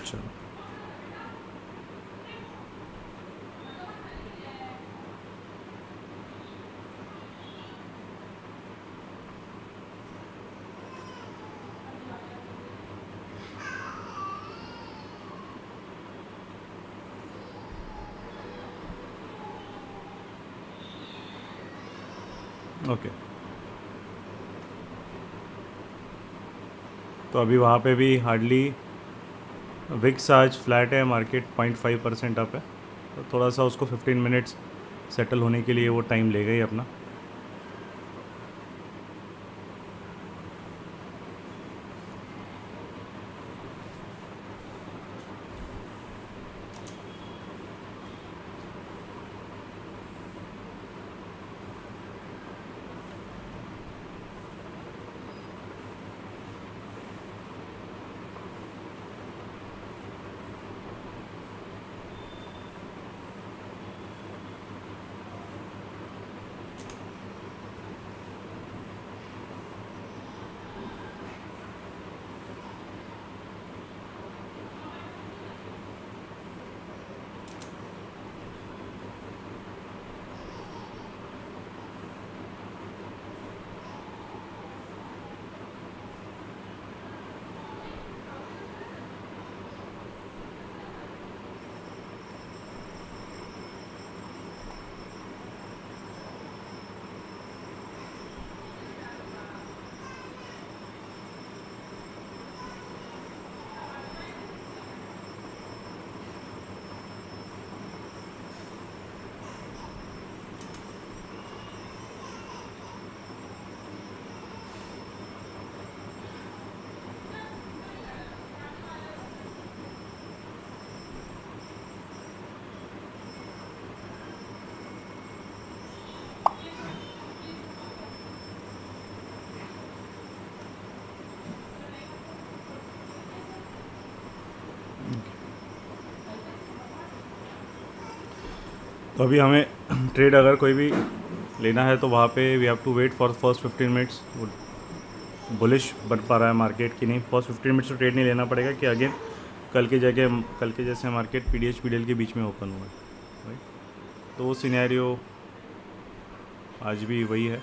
चलो ओके। तो अभी वहाँ पे भी हार्डली विक्स आज फ्लैट है, मार्केट 0.5% अप है, तो थोड़ा सा उसको 15 मिनट्स सेटल होने के लिए वो टाइम लेगा ही अपना। तो अभी हमें ट्रेड अगर कोई भी लेना है तो वहाँ पे we have to wait for first 15 minutes. Bullish बन पा रहा है मार्केट की नहीं, फर्स्ट 15 मिनट्स तो ट्रेड नहीं लेना पड़ेगा कि अगेन कल के जैसे मार्केट पीडीएच पीडीएल के बीच में ओपन हुआ है, राइट। तो वो सिनेरियो आज भी वही है।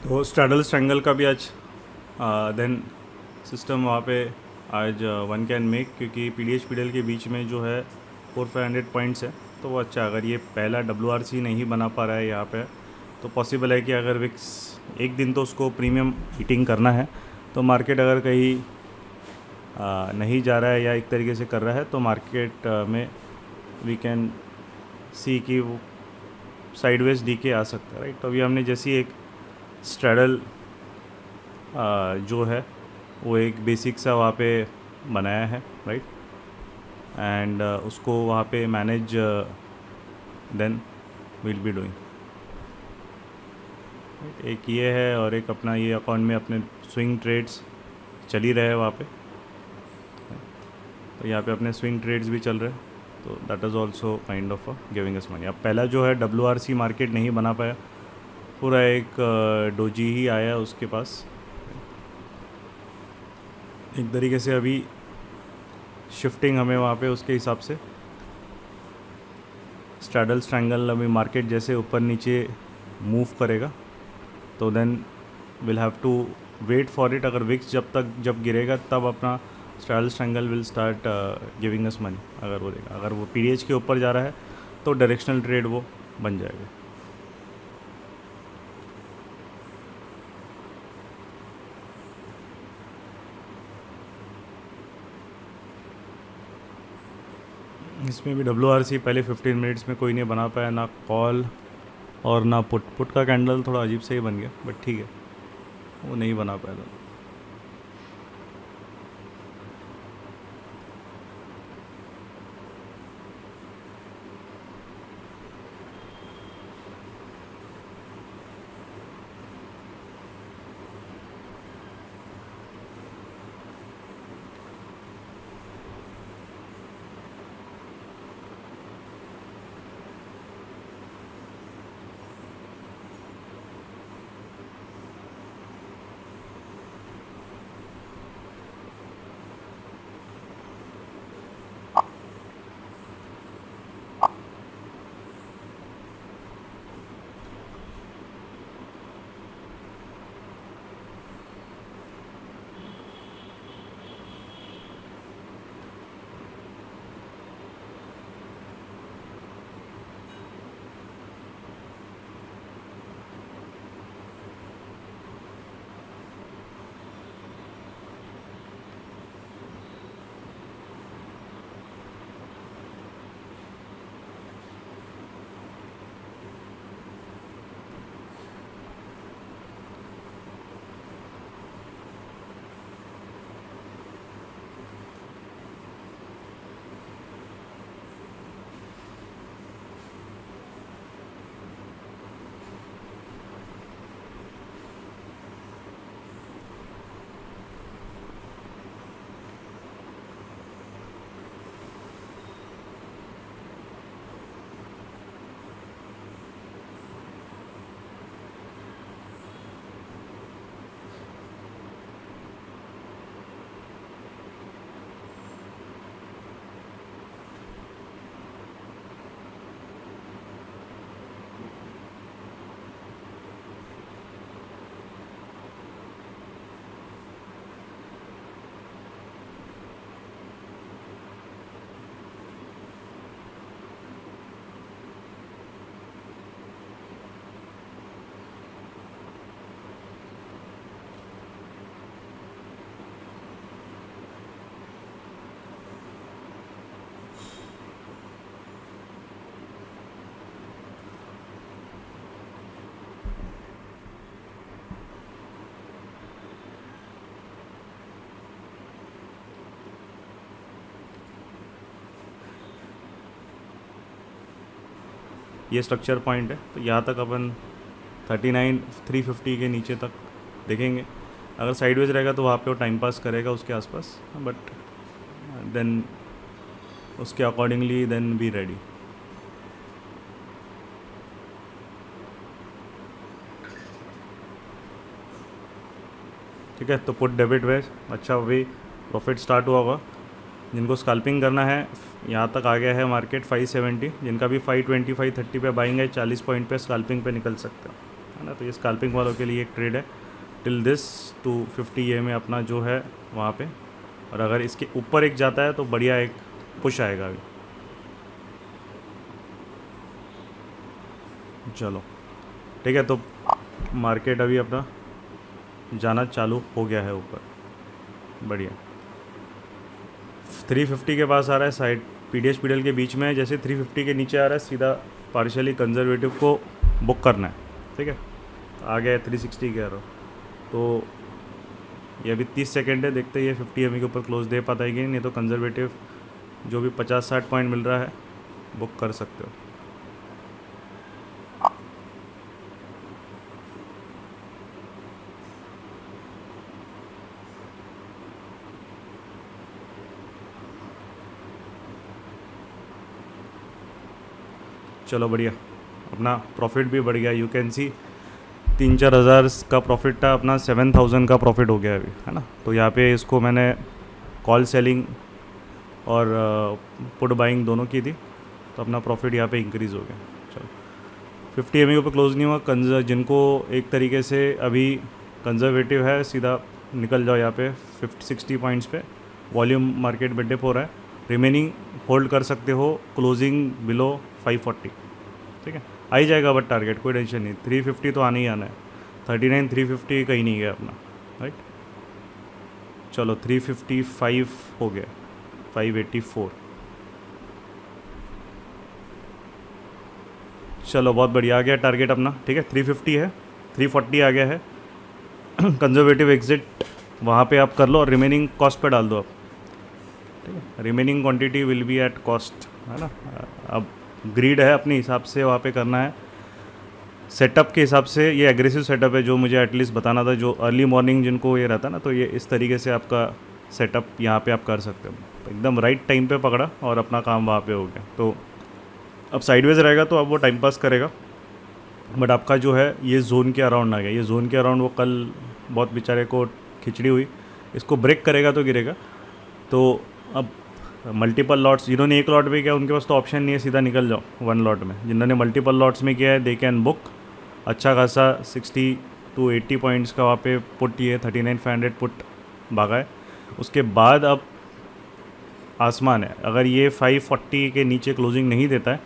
तो स्ट्रैडल स्ट्रैंगल का भी आज देन सिस्टम वहाँ पे आज वन कैन मेक, क्योंकि पीडीएच पीडीएल के बीच में जो है 400-500 पॉइंट्स है, तो वो अच्छा। अगर ये पहला डब्ल्यूआरसी नहीं बना पा रहा है यहाँ पे, तो पॉसिबल है कि अगर विक्स एक दिन तो उसको प्रीमियम हीटिंग करना है, तो मार्केट अगर कहीं नहीं जा रहा है या एक तरीके से कर रहा है, तो मार्केट में वी कैन सी कि वो साइडवेज डी के आ सकता है, राइट। तो अभी हमने जैसी एक स्ट्रैडल जो है वो एक बेसिक सा वहाँ पे बनाया है, राइट, एंड उसको वहाँ पे manage then will be doing. एक ये है और एक अपना ये अकाउंट में अपने स्विंग ट्रेड्स चल ही रहे हैं वहाँ पे, तो यहाँ पे अपने स्विंग ट्रेड्स भी चल रहे हैं। तो that is also kind of giving us money. अब पहला जो है WRC मार्केट नहीं बना पाया, पूरा एक डोजी ही आया उसके पास। एक तरीके से अभी शिफ्टिंग हमें वहाँ पे उसके हिसाब से स्ट्रैडल स्ट्रैंगल, अभी मार्केट जैसे ऊपर नीचे मूव करेगा तो then will have to wait for it. अगर विक्स जब गिरेगा तब अपना straddle strangle will start giving us money. अगर वो देगा, अगर वो पीडीएच के ऊपर जा रहा है तो डायरेक्शनल ट्रेड वो बन जाएगा। इसमें भी WRC पहले 15 मिनट्स में कोई नहीं बना पाया, ना कॉल और ना पुट का कैंडल थोड़ा अजीब से ही बन गया, बट ठीक है, वो नहीं बना पाया था। ये स्ट्रक्चर पॉइंट है, तो यहाँ तक अपन 39,350 के नीचे तक देखेंगे। अगर साइडवेज रहेगा तो वहाँ पे वो टाइम पास करेगा उसके आसपास, बट देन उसके अकॉर्डिंगली देन बी रेडी। ठीक है, तो पुट डेबिट वेज अच्छा अभी प्रॉफिट स्टार्ट हुआ होगा। जिनको स्कैल्पिंग करना है, यहाँ तक आ गया है मार्केट 570, जिनका भी 520 530 पे बाइंग है, 40 पॉइंट पे स्कैल्पिंग पे निकल सकते हो, है ना। तो ये स्कैल्पिंग वालों के लिए एक ट्रेड है टिल दिस 250 ये में अपना जो है वहाँ पे। और अगर इसके ऊपर एक जाता है तो बढ़िया एक पुश आएगा अभी। चलो ठीक है, तो मार्केट अभी अपना जाना चालू हो गया है ऊपर, बढ़िया। 350 के पास आ रहा है, साइड पीडीएच पीडीएल के बीच में है। जैसे 350 के नीचे आ रहा है सीधा पार्शियली कंजर्वेटिव को बुक करना है। ठीक है, आ गया है 360 के एरो, तो ये अभी 30 सेकेंड है, देखते हैं ये 50 एम के ऊपर क्लोज दे पाता है कि नहीं तो कंजर्वेटिव जो भी 50-60 पॉइंट मिल रहा है बुक कर सकते हो। चलो बढ़िया, अपना प्रॉफिट भी बढ़ गया। यू कैन सी 3-4 हज़ार का प्रॉफिट था, अपना 7,000 का प्रॉफिट हो गया अभी, है ना। तो यहाँ पे इसको मैंने कॉल सेलिंग और पुट बाइंग दोनों की थी, तो अपना प्रॉफिट यहाँ पे इंक्रीज़ हो गया। चलो 50 एम पे क्लोज नहीं हुआ। जिनको एक तरीके से अभी कंजर्वेटिव है, सीधा निकल जाओ यहाँ पे 50-60 पॉइंट्स पे। वॉल्यूम मार्केट में डिप हो रहा है, रिमेनिंग होल्ड कर सकते हो क्लोजिंग बिलो 540, ठीक है। आ ही जाएगा बट टारगेट, कोई टेंशन नहीं। 350 तो आना ही आना है, 39 350 कहीं नहीं गया अपना, राइट। चलो 355 हो गया, 584। चलो बहुत बढ़िया, आ गया टारगेट अपना, ठीक है। 350 है, 340 आ गया है। कंजर्वेटिव एग्जिट वहाँ पे आप कर लो और रिमेनिंग कॉस्ट पे डाल दो आप, ठीक है। Remaining quantity will be at cost, है ना। अब ग्रीड है अपने हिसाब से वहाँ पे करना है। सेटअप के हिसाब से ये एग्रेसिव सेटअप है जो मुझे एटलीस्ट बताना था, जो अर्ली मॉर्निंग जिनको ये रहता ना, तो ये इस तरीके से आपका सेटअप यहाँ पे आप कर सकते हो। एकदम राइट टाइम पे पकड़ा और अपना काम वहाँ पे हो गया। तो अब साइडवेज रहेगा तो अब वो टाइम पास करेगा, बट आपका जो है ये जोन के अराउंड आ गया। ये जोन के अराउंड वो कल बहुत बेचारे को खिचड़ी हुई, इसको ब्रेक करेगा तो गिरेगा। तो अब मल्टीपल लॉट्स, जिन्होंने एक लॉट में किया उनके पास तो ऑप्शन नहीं है, सीधा निकल जाओ वन लॉट में। जिन्होंने मल्टीपल लॉट्स में किया है दे कैन बुक अच्छा खासा 60 to 80 पॉइंट्स का वहाँ पे पुट, ये 39,500 पुट भागा है। उसके बाद अब आसमान है, अगर ये 540 के नीचे क्लोजिंग नहीं देता है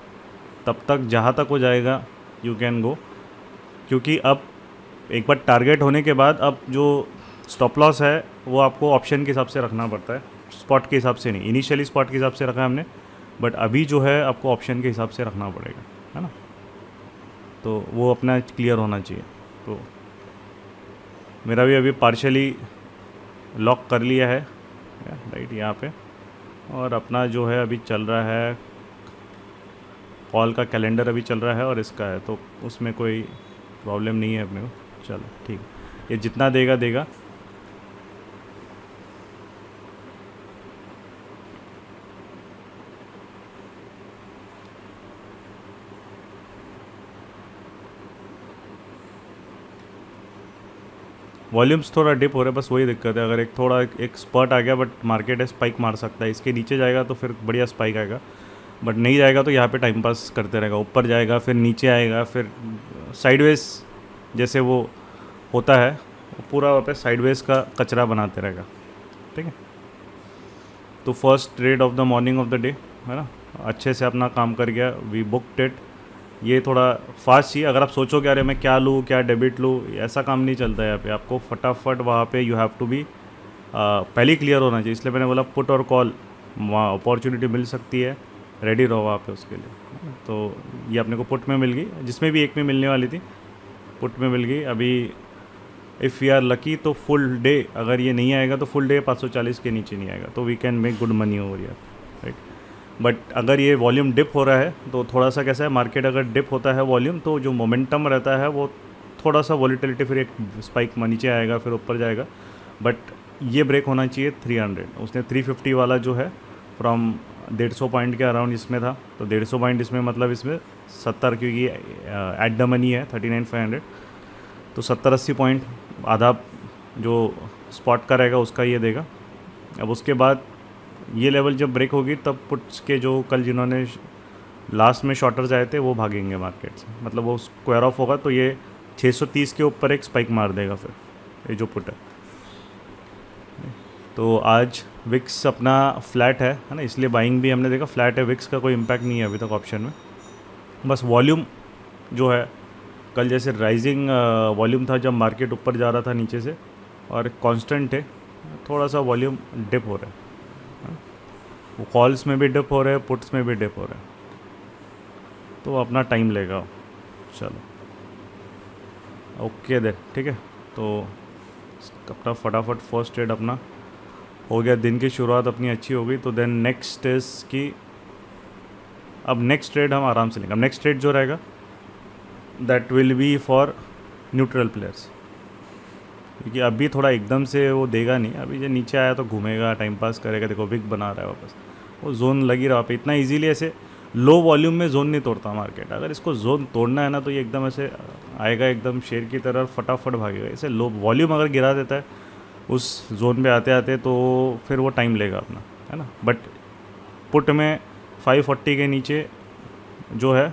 तब तक जहाँ तक हो जाएगा यू कैन गो, क्योंकि अब एक बार टारगेट होने के बाद अब जो स्टॉप लॉस है वो आपको ऑप्शन के हिसाब से रखना पड़ता है, स्पॉट के हिसाब से नहीं। इनिशियली स्पॉट के हिसाब से रखा है हमने, बट अभी जो है आपको ऑप्शन के हिसाब से रखना पड़ेगा, है ना। तो वो अपना क्लियर होना चाहिए। तो मेरा भी अभी पार्शली लॉक कर लिया है, राइट, यहाँ पे। और अपना जो है अभी चल रहा है कॉल का कैलेंडर अभी चल रहा है और इसका है, तो उसमें कोई प्रॉब्लम नहीं है अपने को। चलो ठीक, ये जितना देगा देगा। वॉल्यूम्स थोड़ा डिप हो रहा है, बस वही दिक्कत है। अगर एक थोड़ा एक स्पर्ट आ गया, बट मार्केट है स्पाइक मार सकता है, इसके नीचे जाएगा तो फिर बढ़िया स्पाइक आएगा, बट नहीं जाएगा तो यहाँ पे टाइम पास करते रहेगा। ऊपर जाएगा फिर नीचे आएगा, फिर साइडवेज जैसे वो होता है, वो पूरा वहाँ पे साइडवेज का कचरा बनाते रहेगा, ठीक है। तो first trade off the morning of the day, है ना, अच्छे से अपना काम कर गया, वी बुक्ड इट। ये थोड़ा फास्ट चाहिए। अगर आप सोचोगे अरे मैं क्या लूँ, क्या डेबिट लूँ, ऐसा काम नहीं चलता है यहाँ पे। आपको फटाफट वहाँ पे यू हैव टू बी पहले ही क्लियर होना चाहिए। इसलिए मैंने बोला पुट और कॉल वहाँ अपॉर्चुनिटी मिल सकती है, रेडी रहो वहाँ पे उसके लिए। तो ये अपने को पुट में मिल गई, जिसमें भी एक में मिलने वाली थी पुट में मिल गई। अभी इफ़ वी आर लकी तो फुल डे, अगर ये नहीं आएगा तो फुल डे 540 के नीचे नहीं आएगा, तो we can make good money over यार, राइट। बट अगर ये वॉल्यूम डिप हो रहा है तो थोड़ा सा कैसा है, मार्केट अगर डिप होता है वॉल्यूम तो जो मोमेंटम रहता है वो थोड़ा सा वॉलीटिलिटी, फिर एक स्पाइक नीचे आएगा फिर ऊपर जाएगा। बट ये ब्रेक होना चाहिए 300। उसने 350 वाला जो है फ्रॉम 150 पॉइंट के अराउंड इसमें था, तो 150 पॉइंट इसमें मतलब इसमें 70, क्योंकि एट द मनी है 39,500, तो 70-80 पॉइंट आधा जो स्पॉट का रहेगा उसका ये देगा। अब उसके बाद ये लेवल जब ब्रेक होगी तब पुट्स के जो कल जिन्होंने लास्ट में शॉर्टर्स आए थे वो भागेंगे मार्केट से, मतलब वो स्क्वायर ऑफ होगा तो ये 630 के ऊपर एक स्पाइक मार देगा फिर ये जो पुट है। तो आज विक्स अपना फ्लैट है ना, इसलिए बाइंग भी हमने देखा फ्लैट है। विक्स का कोई इम्पैक्ट नहीं है अभी तक ऑप्शन में, बस वॉल्यूम जो है कल जैसे राइजिंग वॉल्यूम था जब मार्केट ऊपर जा रहा था नीचे से, और कांस्टेंट है, थोड़ा सा वॉल्यूम डिप हो रहा है। वो कॉल्स में भी डिप हो रहे हैं, पुट्स में भी डिप हो रहे हैं, तो अपना टाइम लेगा। चलो ओके दे, ठीक है। तो अपना फटाफट फर्स्ट ट्रेड अपना हो गया, दिन की शुरुआत अपनी अच्छी हो गई। तो देन नेक्स्ट इज कि अब नेक्स्ट ट्रेड हम आराम से लेंगे। अब नेक्स्ट ट्रेड जो रहेगा that will be for neutral players, क्योंकि अभी थोड़ा एकदम से वो देगा नहीं। अभी जो नीचे आया तो घूमेगा, टाइम पास करेगा। देखो विक बना रहा है वापस, वो जोन लगी रहा पे, इतना इजीली ऐसे लो वॉल्यूम में जोन नहीं तोड़ता मार्केट। अगर इसको जोन तोड़ना है ना तो ये एकदम ऐसे आएगा, एकदम शेर की तरह फटाफट भागेगा। इसे लो वॉल्यूम अगर गिरा देता है उस जोन पे आते आते, तो फिर वो टाइम लेगा अपना, है ना। बट पुट में 540 के नीचे जो है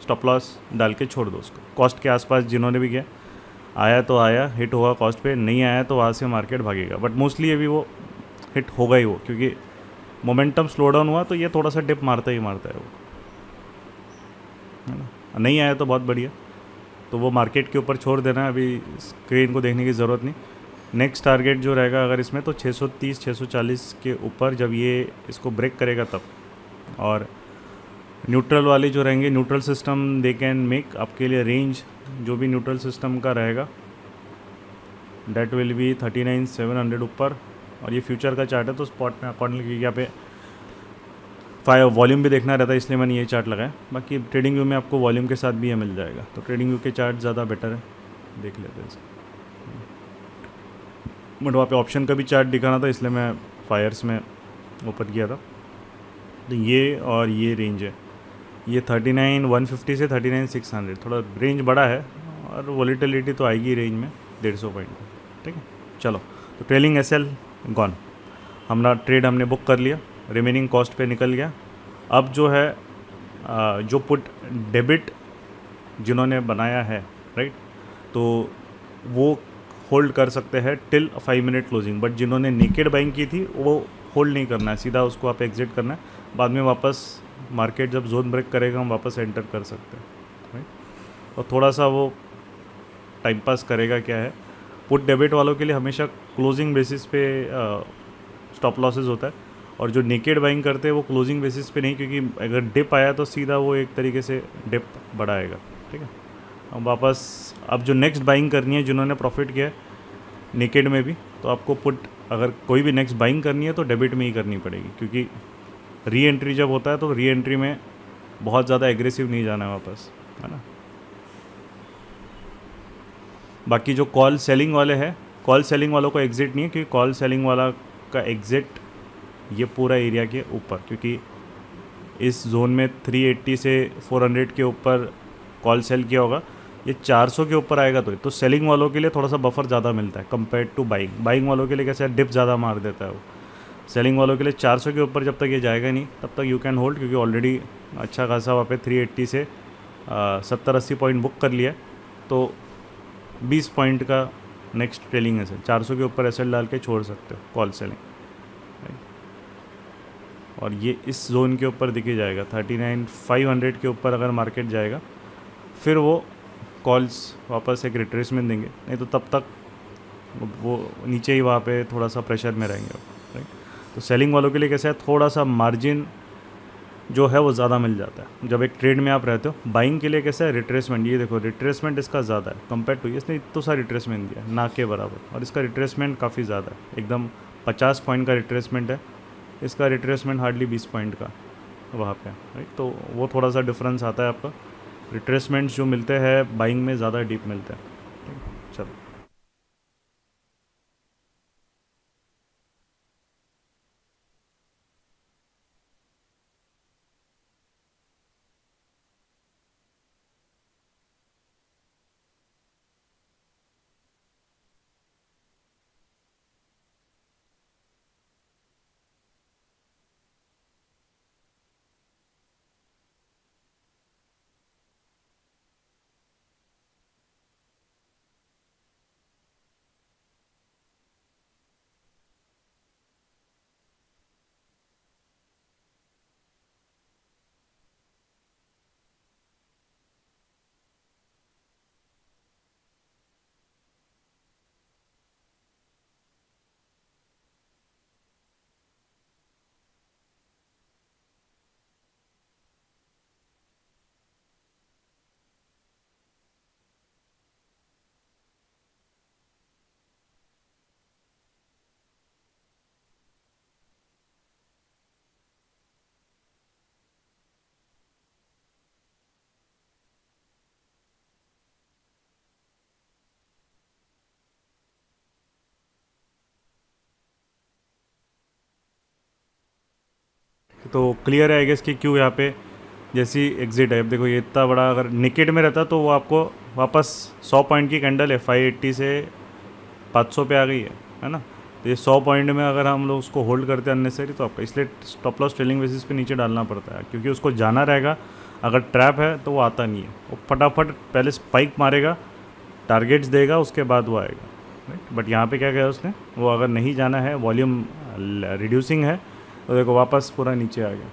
स्टॉप लॉस डाल के छोड़ दो उसको। कॉस्ट के आसपास जिन्होंने भी किया, आया तो आया, हिट होगा कॉस्ट पे, नहीं आया तो वहाँ से मार्केट भागेगा। बट मोस्टली अभी वो हिट होगा ही वो, क्योंकि मोमेंटम स्लो डाउन हुआ तो ये थोड़ा सा डिप मारता ही मारता है वो, है ना। नहीं आया तो बहुत बढ़िया, तो वो मार्केट के ऊपर छोड़ देना, अभी स्क्रीन को देखने की ज़रूरत नहीं। नेक्स्ट टारगेट जो रहेगा अगर इसमें, तो 630 640 के ऊपर जब ये इसको ब्रेक करेगा तब। और न्यूट्रल वाले जो रहेंगे, neutral system they can make आपके लिए रेंज, जो भी न्यूट्रल सिस्टम का रहेगा डेट विल बी 39,700 ऊपर। और ये फ्यूचर का चार्ट है तो स्पॉट में अकॉर्डिंगली यहाँ पे वॉल्यूम भी देखना रहता है, इसलिए मैंने ये चार्ट लगाया। बाकी ट्रेडिंग व्यू में आपको वॉल्यूम के साथ भी ये मिल जाएगा, तो ट्रेडिंग व्यू के चार्ट ज़्यादा बेटर है, देख लेते हैं इसे। बट वहाँ पे ऑप्शन का भी चार्ट दिखाना था, इसलिए मैं फायर्स में ओपन किया था। तो ये और ये रेंज है, ये 39,150 से 39,600, थोड़ा रेंज बड़ा है और वॉलीटिलिटी तो आएगी रेंज में 150 पॉइंट, ठीक है। चलो, तो ट्रेलिंग एसएल गॉन, हमारा ट्रेड हमने बुक कर लिया, रिमेनिंग कॉस्ट पे निकल गया। अब जो है जो पुट डेबिट जिन्होंने बनाया है, राइट, तो वो होल्ड कर सकते हैं टिल 5 मिनट क्लोजिंग। बट जिन्होंने नेकेड बाइंग की थी वो होल्ड नहीं करना है, सीधा उसको आप एग्जिट करना है। बाद में वापस मार्केट जब जोन ब्रेक करेगा हम वापस एंटर कर सकते हैं, राइट। और थोड़ा सा वो टाइम पास करेगा, क्या है, पुट डेबिट वालों के लिए हमेशा क्लोजिंग बेसिस पे स्टॉप लॉसेस होता है। और जो नेकेड बाइंग करते हैं वो क्लोजिंग बेसिस पे नहीं, क्योंकि अगर डिप आया तो सीधा वो एक तरीके से डिप बढ़ाएगा, ठीक है। अब वापस, अब जो नेक्स्ट बाइंग करनी है जिन्होंने प्रॉफिट किया है नेकेड में भी, तो आपको पुट अगर कोई भी नेक्स्ट बाइंग करनी है तो डेबिट में ही करनी पड़ेगी, क्योंकि री एंट्री जब होता है तो री एंट्री में बहुत ज़्यादा एग्रेसिव नहीं जाना है वापस, है ना। बाकी जो कॉल सेलिंग वाले हैं, कॉल सेलिंग वालों को एग्ज़िट नहीं है, क्योंकि कॉल सेलिंग वाला का एग्ज़िट ये पूरा एरिया के ऊपर, क्योंकि इस जोन में 380 से 400 के ऊपर कॉल सेल किया होगा, ये 400 के ऊपर आएगा तो सेलिंग वालों के लिए थोड़ा सा बफर ज़्यादा मिलता है कंपेयर टू बाइंग। बाइंग वालों के लिए कैसे डिप ज़्यादा मार देता है वो, सेलिंग वालों के लिए 400 के ऊपर जब तक ये जाएगा नहीं तब तक यू कैन होल्ड, क्योंकि ऑलरेडी अच्छा खासा वहाँ पे 380 से 70-80 पॉइंट बुक कर लिया है, तो 20 पॉइंट का नेक्स्ट ट्रेलिंग है, 400 के ऊपर एसएल डाल के छोड़ सकते हो कॉल सेलिंग, और ये इस जोन के ऊपर दिखे जाएगा 39,500 के ऊपर अगर मार्केट जाएगा फिर वो कॉल्स वापस एक रिट्रेसमेंट देंगे, नहीं तो तब तक वो नीचे ही वहाँ पे थोड़ा सा प्रेशर में रहेंगे, राइट। तो सेलिंग वालों के लिए कैसा है, थोड़ा सा मार्जिन जो है वो ज़्यादा मिल जाता है जब एक ट्रेड में आप रहते हो। बाइंग के लिए कैसा है, रिट्रेसमेंट, ये देखो रिट्रेसमेंट इसका ज़्यादा है कंपेयर टू, इसने इतना सा रिट्रेसमेंट दिया ना के बराबर, और इसका रिट्रेसमेंट काफ़ी ज़्यादा है, एकदम 50 पॉइंट का रिट्रेसमेंट है, इसका रिट्रेसमेंट हार्डली 20 पॉइंट का वहाँ पे, राइट। तो वो थोड़ा सा डिफरेंस आता है आपका, रिट्रेसमेंट्स जो मिलते हैं बाइंग में ज़्यादा डीप मिलते हैं, ठीक है। चलो, तो क्लियर है आई गेस कि क्यों यहाँ पे जैसी एग्जिट है, अब देखो ये इतना बड़ा अगर निकेट में रहता तो वो आपको वापस 100 पॉइंट की कैंडल है, 580 से 500 पे आ गई है ना। तो ये 100 पॉइंट में अगर हम लोग उसको होल्ड करते हैं अननेसेसरी, तो आपका इसलिए स्टॉप लॉस ट्रेलिंग बेसिस पे नीचे डालना पड़ता है, क्योंकि उसको जाना रहेगा। अगर ट्रैप है तो वो आता नहीं है, वो फटाफट पहले स्पाइक मारेगा, टारगेट्स देगा, उसके बाद वो आएगा, राइट। बट यहाँ पे क्या किया उसने, वो अगर नहीं जाना है, वॉल्यूम रिड्यूसिंग है, तो देखो वापस पूरा नीचे आ गया।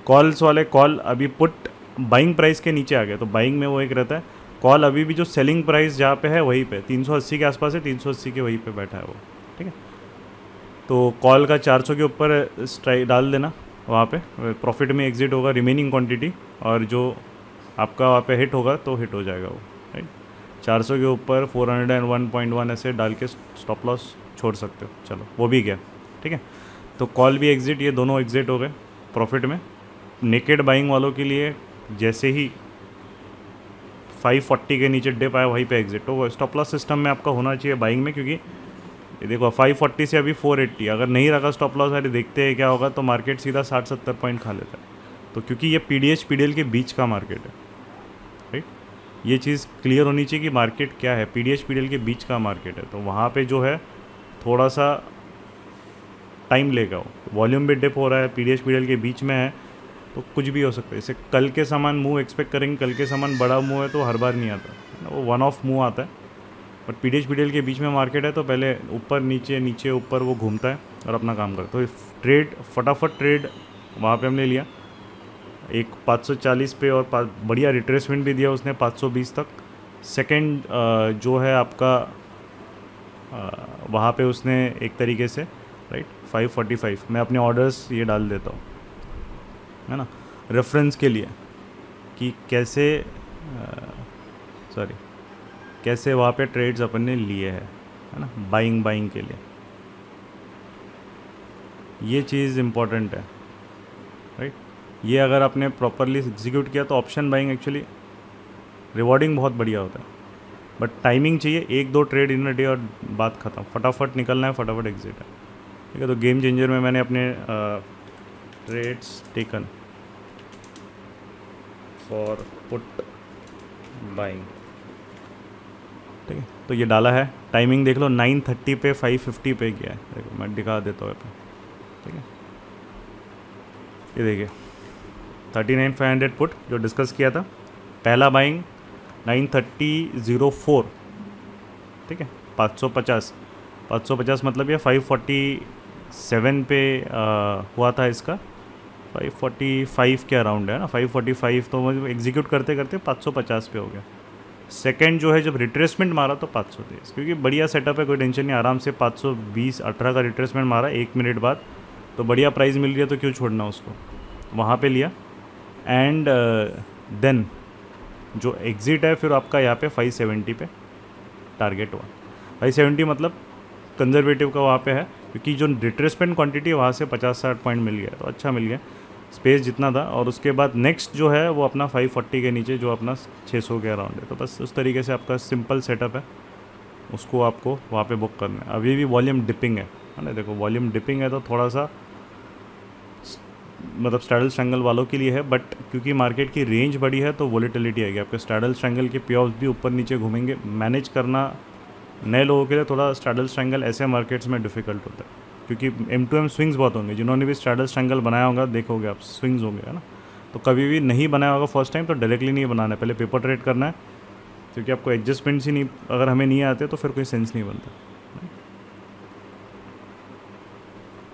कॉल्स वाले कॉल अभी पुट बाइंग प्राइस के नीचे आ गया, तो बाइंग में वो एक रहता है, कॉल अभी भी जो सेलिंग प्राइस जहाँ पे है वहीं पे 380 के आसपास है, 380 के वहीं पे बैठा है वो, ठीक है। तो कॉल का 400 के ऊपर स्ट्राइक डाल देना, वहाँ पे प्रॉफिट में एग्जिट होगा रिमेनिंग क्वांटिटी, और जो आपका वहाँ पे हिट होगा तो हिट हो जाएगा वो, राइट। 400 के ऊपर 401.1 ऐसे डाल के स्टॉप लॉस छोड़ सकते हो। चलो वो भी गया, ठीक है। तो कॉल भी एग्जिट, ये दोनों एग्जिट हो गए प्रॉफिट में। नेकेड बाइंग वालों के लिए जैसे ही 540 के नीचे डिप आया वहीं पे एग्जिट, तो वो स्टॉप लॉस सिस्टम में आपका होना चाहिए बाइंग में, क्योंकि ये देखो 540 से अभी 480, अगर नहीं रखा स्टॉप लॉस, अरे देखते हैं क्या होगा, तो मार्केट सीधा 60-70 पॉइंट खा लेता है। तो क्योंकि ये पीडीएच पीडीएल के बीच का मार्केट है, राइट, ये चीज़ क्लियर होनी चाहिए कि मार्केट क्या है, पीडीएच पीडीएल के बीच का मार्केट है। तो वहाँ पे जो है थोड़ा सा टाइम लेगा, वॉल्यूम भी डिप हो रहा है, पीडीएच पीडीएल के बीच में है, तो कुछ भी हो सकता है। जैसे कल के समान मूव एक्सपेक्ट करेंगे, कल के समान बड़ा मूव है तो हर बार नहीं आता, वो वन ऑफ मूव आता है। बट पीडीएच पीडीएल के बीच में मार्केट है, तो पहले ऊपर नीचे नीचे ऊपर वो घूमता है और अपना काम करता है। तो ट्रेड फटाफट ट्रेड वहाँ पे हमने लिया एक 540 पे, और बढ़िया रिट्रेसमेंट भी दिया उसने 520 तक। सेकंड जो है आपका वहाँ पे उसने एक तरीके से, राइट, 545 मैं अपने ऑर्डर्स ये डाल देता हूँ, है ना, रेफरेंस के लिए कि कैसे कैसे वहाँ पे ट्रेड्स अपन ने लिए है ना, बाइंग के लिए। ये चीज़ इम्पॉर्टेंट है, राइट। ये अगर आपने प्रॉपरली एग्जीक्यूट किया तो ऑप्शन बाइंग एक्चुअली रिवॉर्डिंग बहुत बढ़िया होता है, बट टाइमिंग चाहिए, 1-2 ट्रेड इन अ डे और बात ख़त्म, फटाफट निकलना है, फटाफट एग्जिट है, ठीक है। तो गेम चेंजर में मैंने अपने trades taken for put buying, ठीक है। तो ये डाला है, टाइमिंग देख लो 9:30 पे 5:50 पे गया है, देखो मैं दिखा देता हूँ, ठीक है। ये देखिए 39,500 पुट जो डिस्कस किया था, पहला बाइंग 9:30:04, ठीक है, 550 मतलब ये 547 पे हुआ था इसका, 545 के अराउंड है ना, 545, तो मुझे एग्जीक्यूट करते करते 550 पे हो गया। सेकंड जो है जब रिट्रेसमेंट मारा तो 523, क्योंकि बढ़िया सेटअप है, कोई टेंशन नहीं, आराम से 520-18 का रिट्रेसमेंट मारा 1 मिनट बाद, तो बढ़िया प्राइस मिल रही है तो क्यों छोड़ना उसको, वहाँ पे लिया। एंड देन जो एग्ज़िट है फिर आपका यहाँ पे 570 पे टारगेट हुआ, 570 मतलब कंजर्वेटिव का वहाँ पे है, क्योंकि जो रिट्रेसमेंट क्वांटिटी है वहाँ से 50-60 पॉइंट मिल गया, तो अच्छा मिल गया स्पेस जितना था। और उसके बाद नेक्स्ट जो है वो अपना 540 के नीचे जो अपना 600 के अराउंड है, तो बस उस तरीके से आपका सिंपल सेटअप है, उसको आपको वहाँ पे बुक करना है। अभी भी वॉल्यूम डिपिंग है ना, देखो वॉल्यूम डिपिंग है, तो थोड़ा सा मतलब स्ट्रैडल स्ट्रैंगल वालों के लिए है, बट क्योंकि मार्केट की रेंज बड़ी है तो वोलेटिलिटी आएगी, आपके स्ट्रैडल स्ट्रैंगल के पियोर्स भी ऊपर नीचे घूमेंगे। मैनेज करना नए लोगों के लिए थोड़ा स्ट्रैडल स्ट्रैंगल ऐसे मार्केट्स में डिफ़िकल्ट होता है, क्योंकि M2M स्विंग्स बहुत होंगे। जिन्होंने भी स्ट्रैडल स्ट्रैंगल बनाया होगा देखोगे आप, स्विंग्स होंगे, है ना। तो कभी भी नहीं बनाया होगा फर्स्ट टाइम तो डायरेक्टली नहीं बनाना है, पहले पेपर ट्रेड करना है, क्योंकि आपको एडजस्टमेंट्स ही नहीं, अगर हमें नहीं आते तो फिर कोई सेंस नहीं बनता।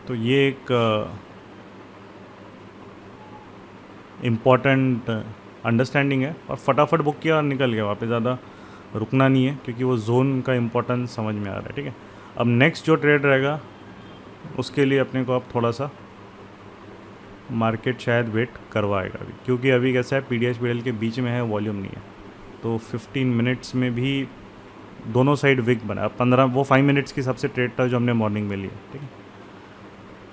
तो ये एक इम्पॉर्टेंट अंडरस्टैंडिंग है, और फटाफट बुक किया और निकल गया, वहाँ पे ज़्यादा रुकना नहीं है, क्योंकि वो जोन का इम्पोर्टेंस समझ में आ रहा है, ठीक है। अब नेक्स्ट जो ट्रेड रहेगा उसके लिए अपने को आप थोड़ा सा मार्केट शायद वेट करवाएगा अभी, क्योंकि अभी कैसा है पीडीएच पीडीएल के बीच में है, वॉल्यूम नहीं है, तो 15 मिनट्स में भी दोनों साइड वीक बना। 15 वो 5 मिनट्स के हिसाब से ट्रेड था जो हमने मॉर्निंग में लिया, ठीक है।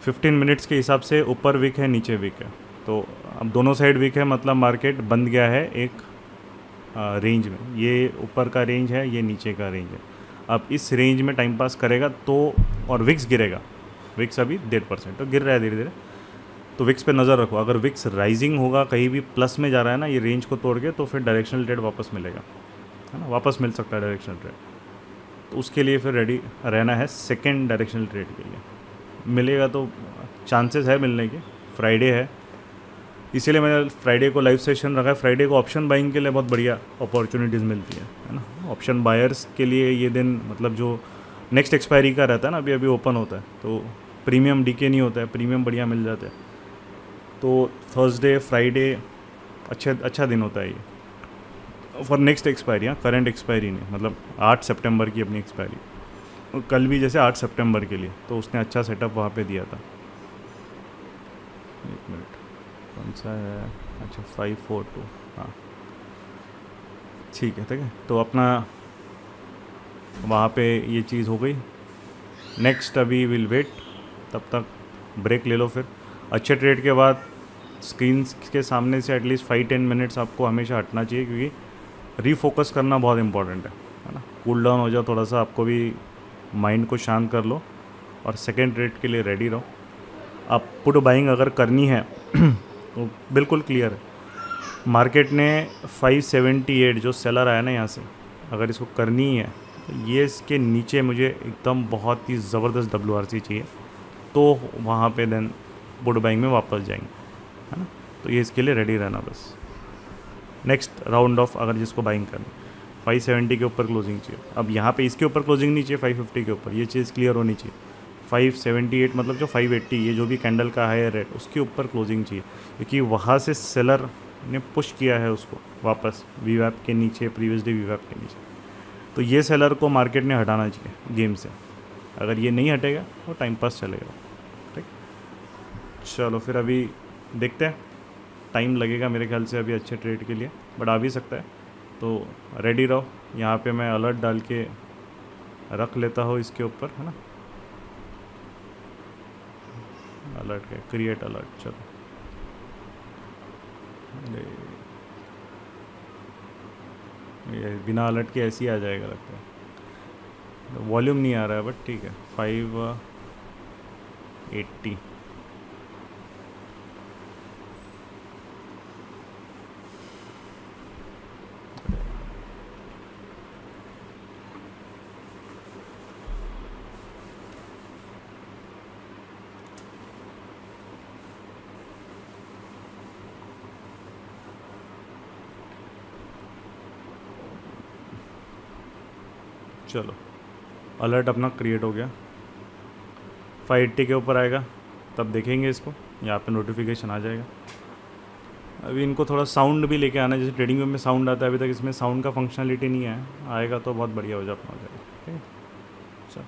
15 मिनट्स के हिसाब से ऊपर वीक है, नीचे वीक है, तो अब दोनों साइड वीक है, मतलब मार्केट बंद गया है एक रेंज में, ये ऊपर का रेंज है, ये नीचे का रेंज है। अब इस रेंज में टाइम पास करेगा तो, और विक्स गिरेगा, विक्स अभी 1.5% तो गिर रहा है धीरे धीरे, तो विक्स पे नज़र रखो, अगर विक्स राइजिंग होगा, कहीं भी प्लस में जा रहा है ना ये रेंज को तोड़ के, तो फिर डायरेक्शनल ट्रेड वापस मिलेगा, है ना, वापस मिल सकता है डायरेक्शनल ट्रेड। तो उसके लिए फिर रेडी रहना है सेकेंड डायरेक्शनल ट्रेड के लिए। मिलेगा तो चांसेस है मिलने के, फ्राइडे है, इसीलिए मैंने फ्राइडे को लाइव सेशन रखा है। फ्राइडे को ऑप्शन बाइंग के लिए बहुत बढ़िया अपॉर्चुनिटीज़ मिलती है ना। ऑप्शन बायर्स के लिए ये दिन मतलब जो नेक्स्ट एक्सपायरी का रहता है ना, अभी अभी ओपन होता है, तो प्रीमियम डीके नहीं होता है, प्रीमियम बढ़िया मिल जाता है। तो थर्सडे फ्राइडे अच्छा दिन होता है ये फॉर नेक्स्ट एक्सपायरी। हाँ, करंट एक्सपायरी नहीं, मतलब 8 सितंबर की अपनी एक्सपायरी, कल भी जैसे 8 सितंबर के लिए, तो उसने अच्छा सेटअप वहाँ पे दिया था। एक मिनट, कौन सा है, अच्छा 542, हाँ ठीक है। तो अपना वहाँ पे ये चीज़ हो गई। नेक्स्ट अभी विल वेट, तब तक ब्रेक ले लो। फिर अच्छे ट्रेड के बाद स्क्रीन के सामने से एटलीस्ट 5-10 मिनट्स आपको हमेशा हटना चाहिए, क्योंकि रीफोकस करना बहुत इंपॉर्टेंट है ना। कूल डाउन हो जाओ थोड़ा सा, आपको भी माइंड को शांत कर लो और सेकेंड ट्रेड के लिए रेडी रहो। आप पुट बाइंग अगर करनी है तो बिल्कुल क्लियर है, मार्केट ने 578 जो सेलर आया ना यहाँ से, अगर इसको करनी है तो ये इसके नीचे मुझे एकदम बहुत ही ज़बरदस्त WRC चाहिए, तो वहाँ पे देन पुट बाइंग में वापस जाएंगे, है ना। तो ये इसके लिए रेडी रहना बस। नेक्स्ट राउंड ऑफ अगर जिसको बाइंग करनी, 570 के ऊपर क्लोजिंग चाहिए। अब यहाँ पे इसके ऊपर क्लोजिंग नहीं चाहिए, 550 के ऊपर, ये चीज़ क्लियर होनी चाहिए। 578 मतलब जो 580, ये जो भी कैंडल का है रेट, उसके ऊपर क्लोजिंग चाहिए, क्योंकि वहाँ से सेलर ने पुश किया है उसको वापस वीवैप के नीचे, प्रीवियस डे वीवैप के नीचे। तो ये सेलर को मार्केट ने हटाना चाहिए गेम से। अगर ये नहीं हटेगा तो टाइम पास चलेगा। ठीक, चलो फिर अभी देखते हैं, टाइम लगेगा मेरे ख्याल से अभी अच्छे ट्रेड के लिए, बट आ भी सकता है, तो रेडी रहो। यहाँ पे मैं अलर्ट डाल के रख लेता हूँ इसके ऊपर, है ना। अलर्ट है, क्रिएट अलर्ट, चलो। अरे ये बिना अलर्ट के ऐसे ही आ जाएगा लगता है। वॉल्यूम नहीं आ रहा है, बट ठीक है। 580, चलो अलर्ट अपना क्रिएट हो गया। 580 के ऊपर आएगा तब देखेंगे इसको, यहाँ पे नोटिफिकेशन आ जाएगा। अभी इनको थोड़ा साउंड भी लेके आना है, जैसे ट्रेडिंग में साउंड आता है, अभी तक इसमें साउंड का फंक्शनलिटी नहीं है, आएगा तो बहुत बढ़िया हो जाएगा। ठीक है, चलो।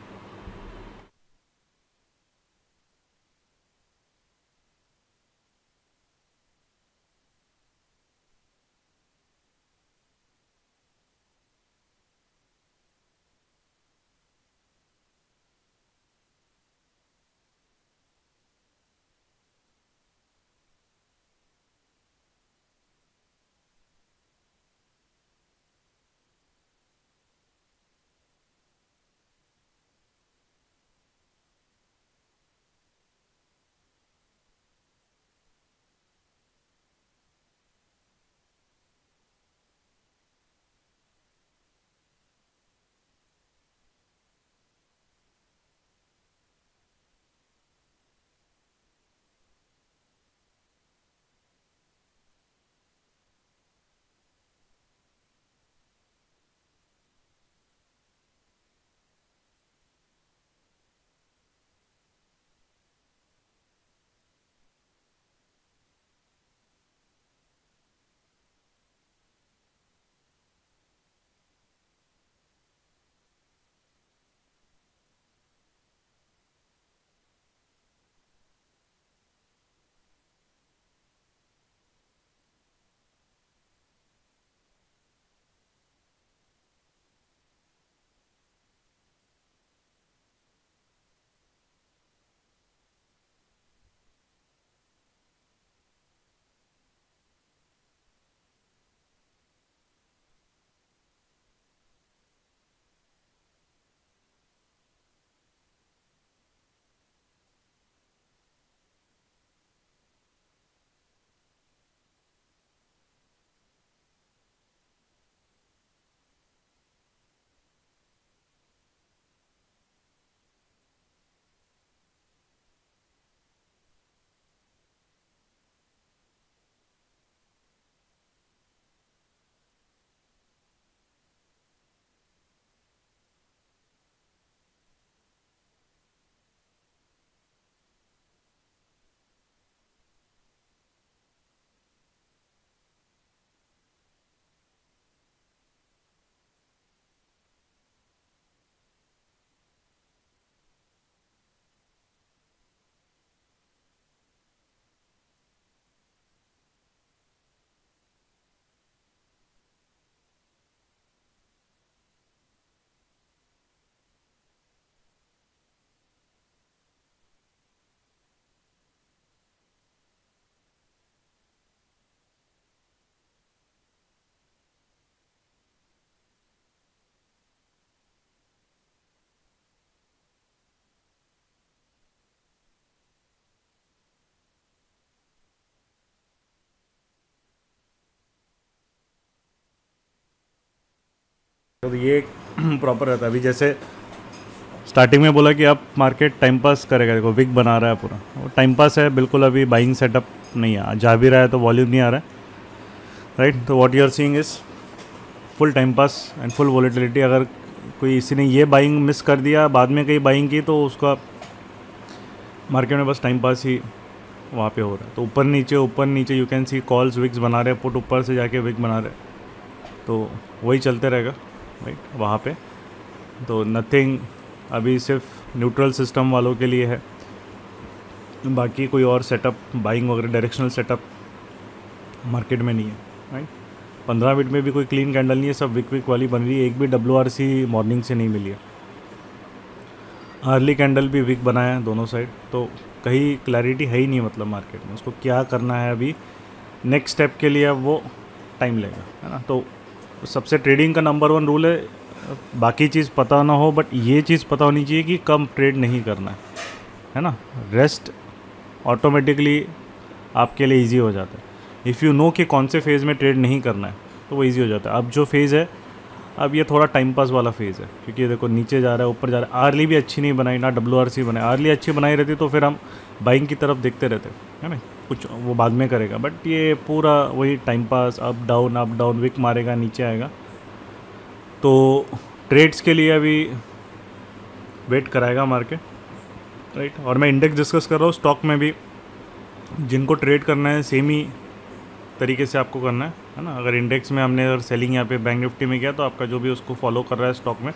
तो ये प्रॉपर रहता है। अभी जैसे स्टार्टिंग में बोला कि आप मार्केट टाइम पास करेगा, देखो विक बना रहा है पूरा, वो टाइम पास है बिल्कुल, अभी बाइंग सेटअप नहीं है, जा भी रहा है तो वॉल्यूम नहीं आ रहा है, राइट। तो what you are seeing is full time pass and full volatility. अगर कोई इसी ने ये बाइंग मिस कर दिया, बाद में कहीं बाइंग की, तो उसका मार्केट में बस टाइम पास ही वहाँ पे हो रहा है। तो ऊपर नीचे you can see calls wicks बना रहे हैं, पुट ऊपर से जाके विक बना रहे हैं, तो वही चलते रहेगा, राइट वहाँ पे। तो नथिंग अभी सिर्फ न्यूट्रल सिस्टम वालों के लिए है, बाकी कोई और सेटअप बाइंग वगैरह डायरेक्शनल सेटअप मार्केट में नहीं है, राइट। 15 मिनट में भी कोई क्लीन कैंडल नहीं है, सब विक वाली बन रही है, एक भी WRC मॉर्निंग से नहीं मिली है। अर्ली कैंडल भी विक बनाया है दोनों साइड, तो कहीं क्लैरिटी है ही नहीं मतलब मार्केट में, उसको क्या करना है अभी नेक्स्ट स्टेप के लिए, अब वो टाइम लेगा, है ना। तो सबसे ट्रेडिंग का नंबर 1 रूल है, बाकी चीज़ पता ना हो बट ये चीज़ पता होनी चाहिए कि कब ट्रेड नहीं करना है ना। रेस्ट ऑटोमेटिकली आपके लिए इजी हो जाता है। इफ़ यू नो कि कौन से फेज़ में ट्रेड नहीं करना है तो वो इजी हो जाता है। अब जो फेज़ है, अब ये थोड़ा टाइम पास वाला फेज़ है, क्योंकि देखो नीचे जा रहा है ऊपर जा रहा है। आर्ली भी अच्छी नहीं बनाई ना, WRC बनाई। आर्ली अच्छी बनाई रहती तो फिर हम बाइंग की तरफ देखते रहते, है ना, कुछ वो बाद में करेगा। बट ये पूरा वही time pass, up down wick मारेगा, नीचे आएगा। तो ट्रेड्स के लिए अभी वेट कराएगा मार्केट, राइट। और मैं इंडेक्स डिस्कस कर रहा हूँ, स्टॉक में भी जिनको ट्रेड करना है सेम ही तरीके से आपको करना है ना। अगर इंडेक्स में हमने अगर सेलिंग यहाँ पे बैंक निफ्टी में किया, तो आपका जो भी उसको फॉलो कर रहा है स्टॉक में,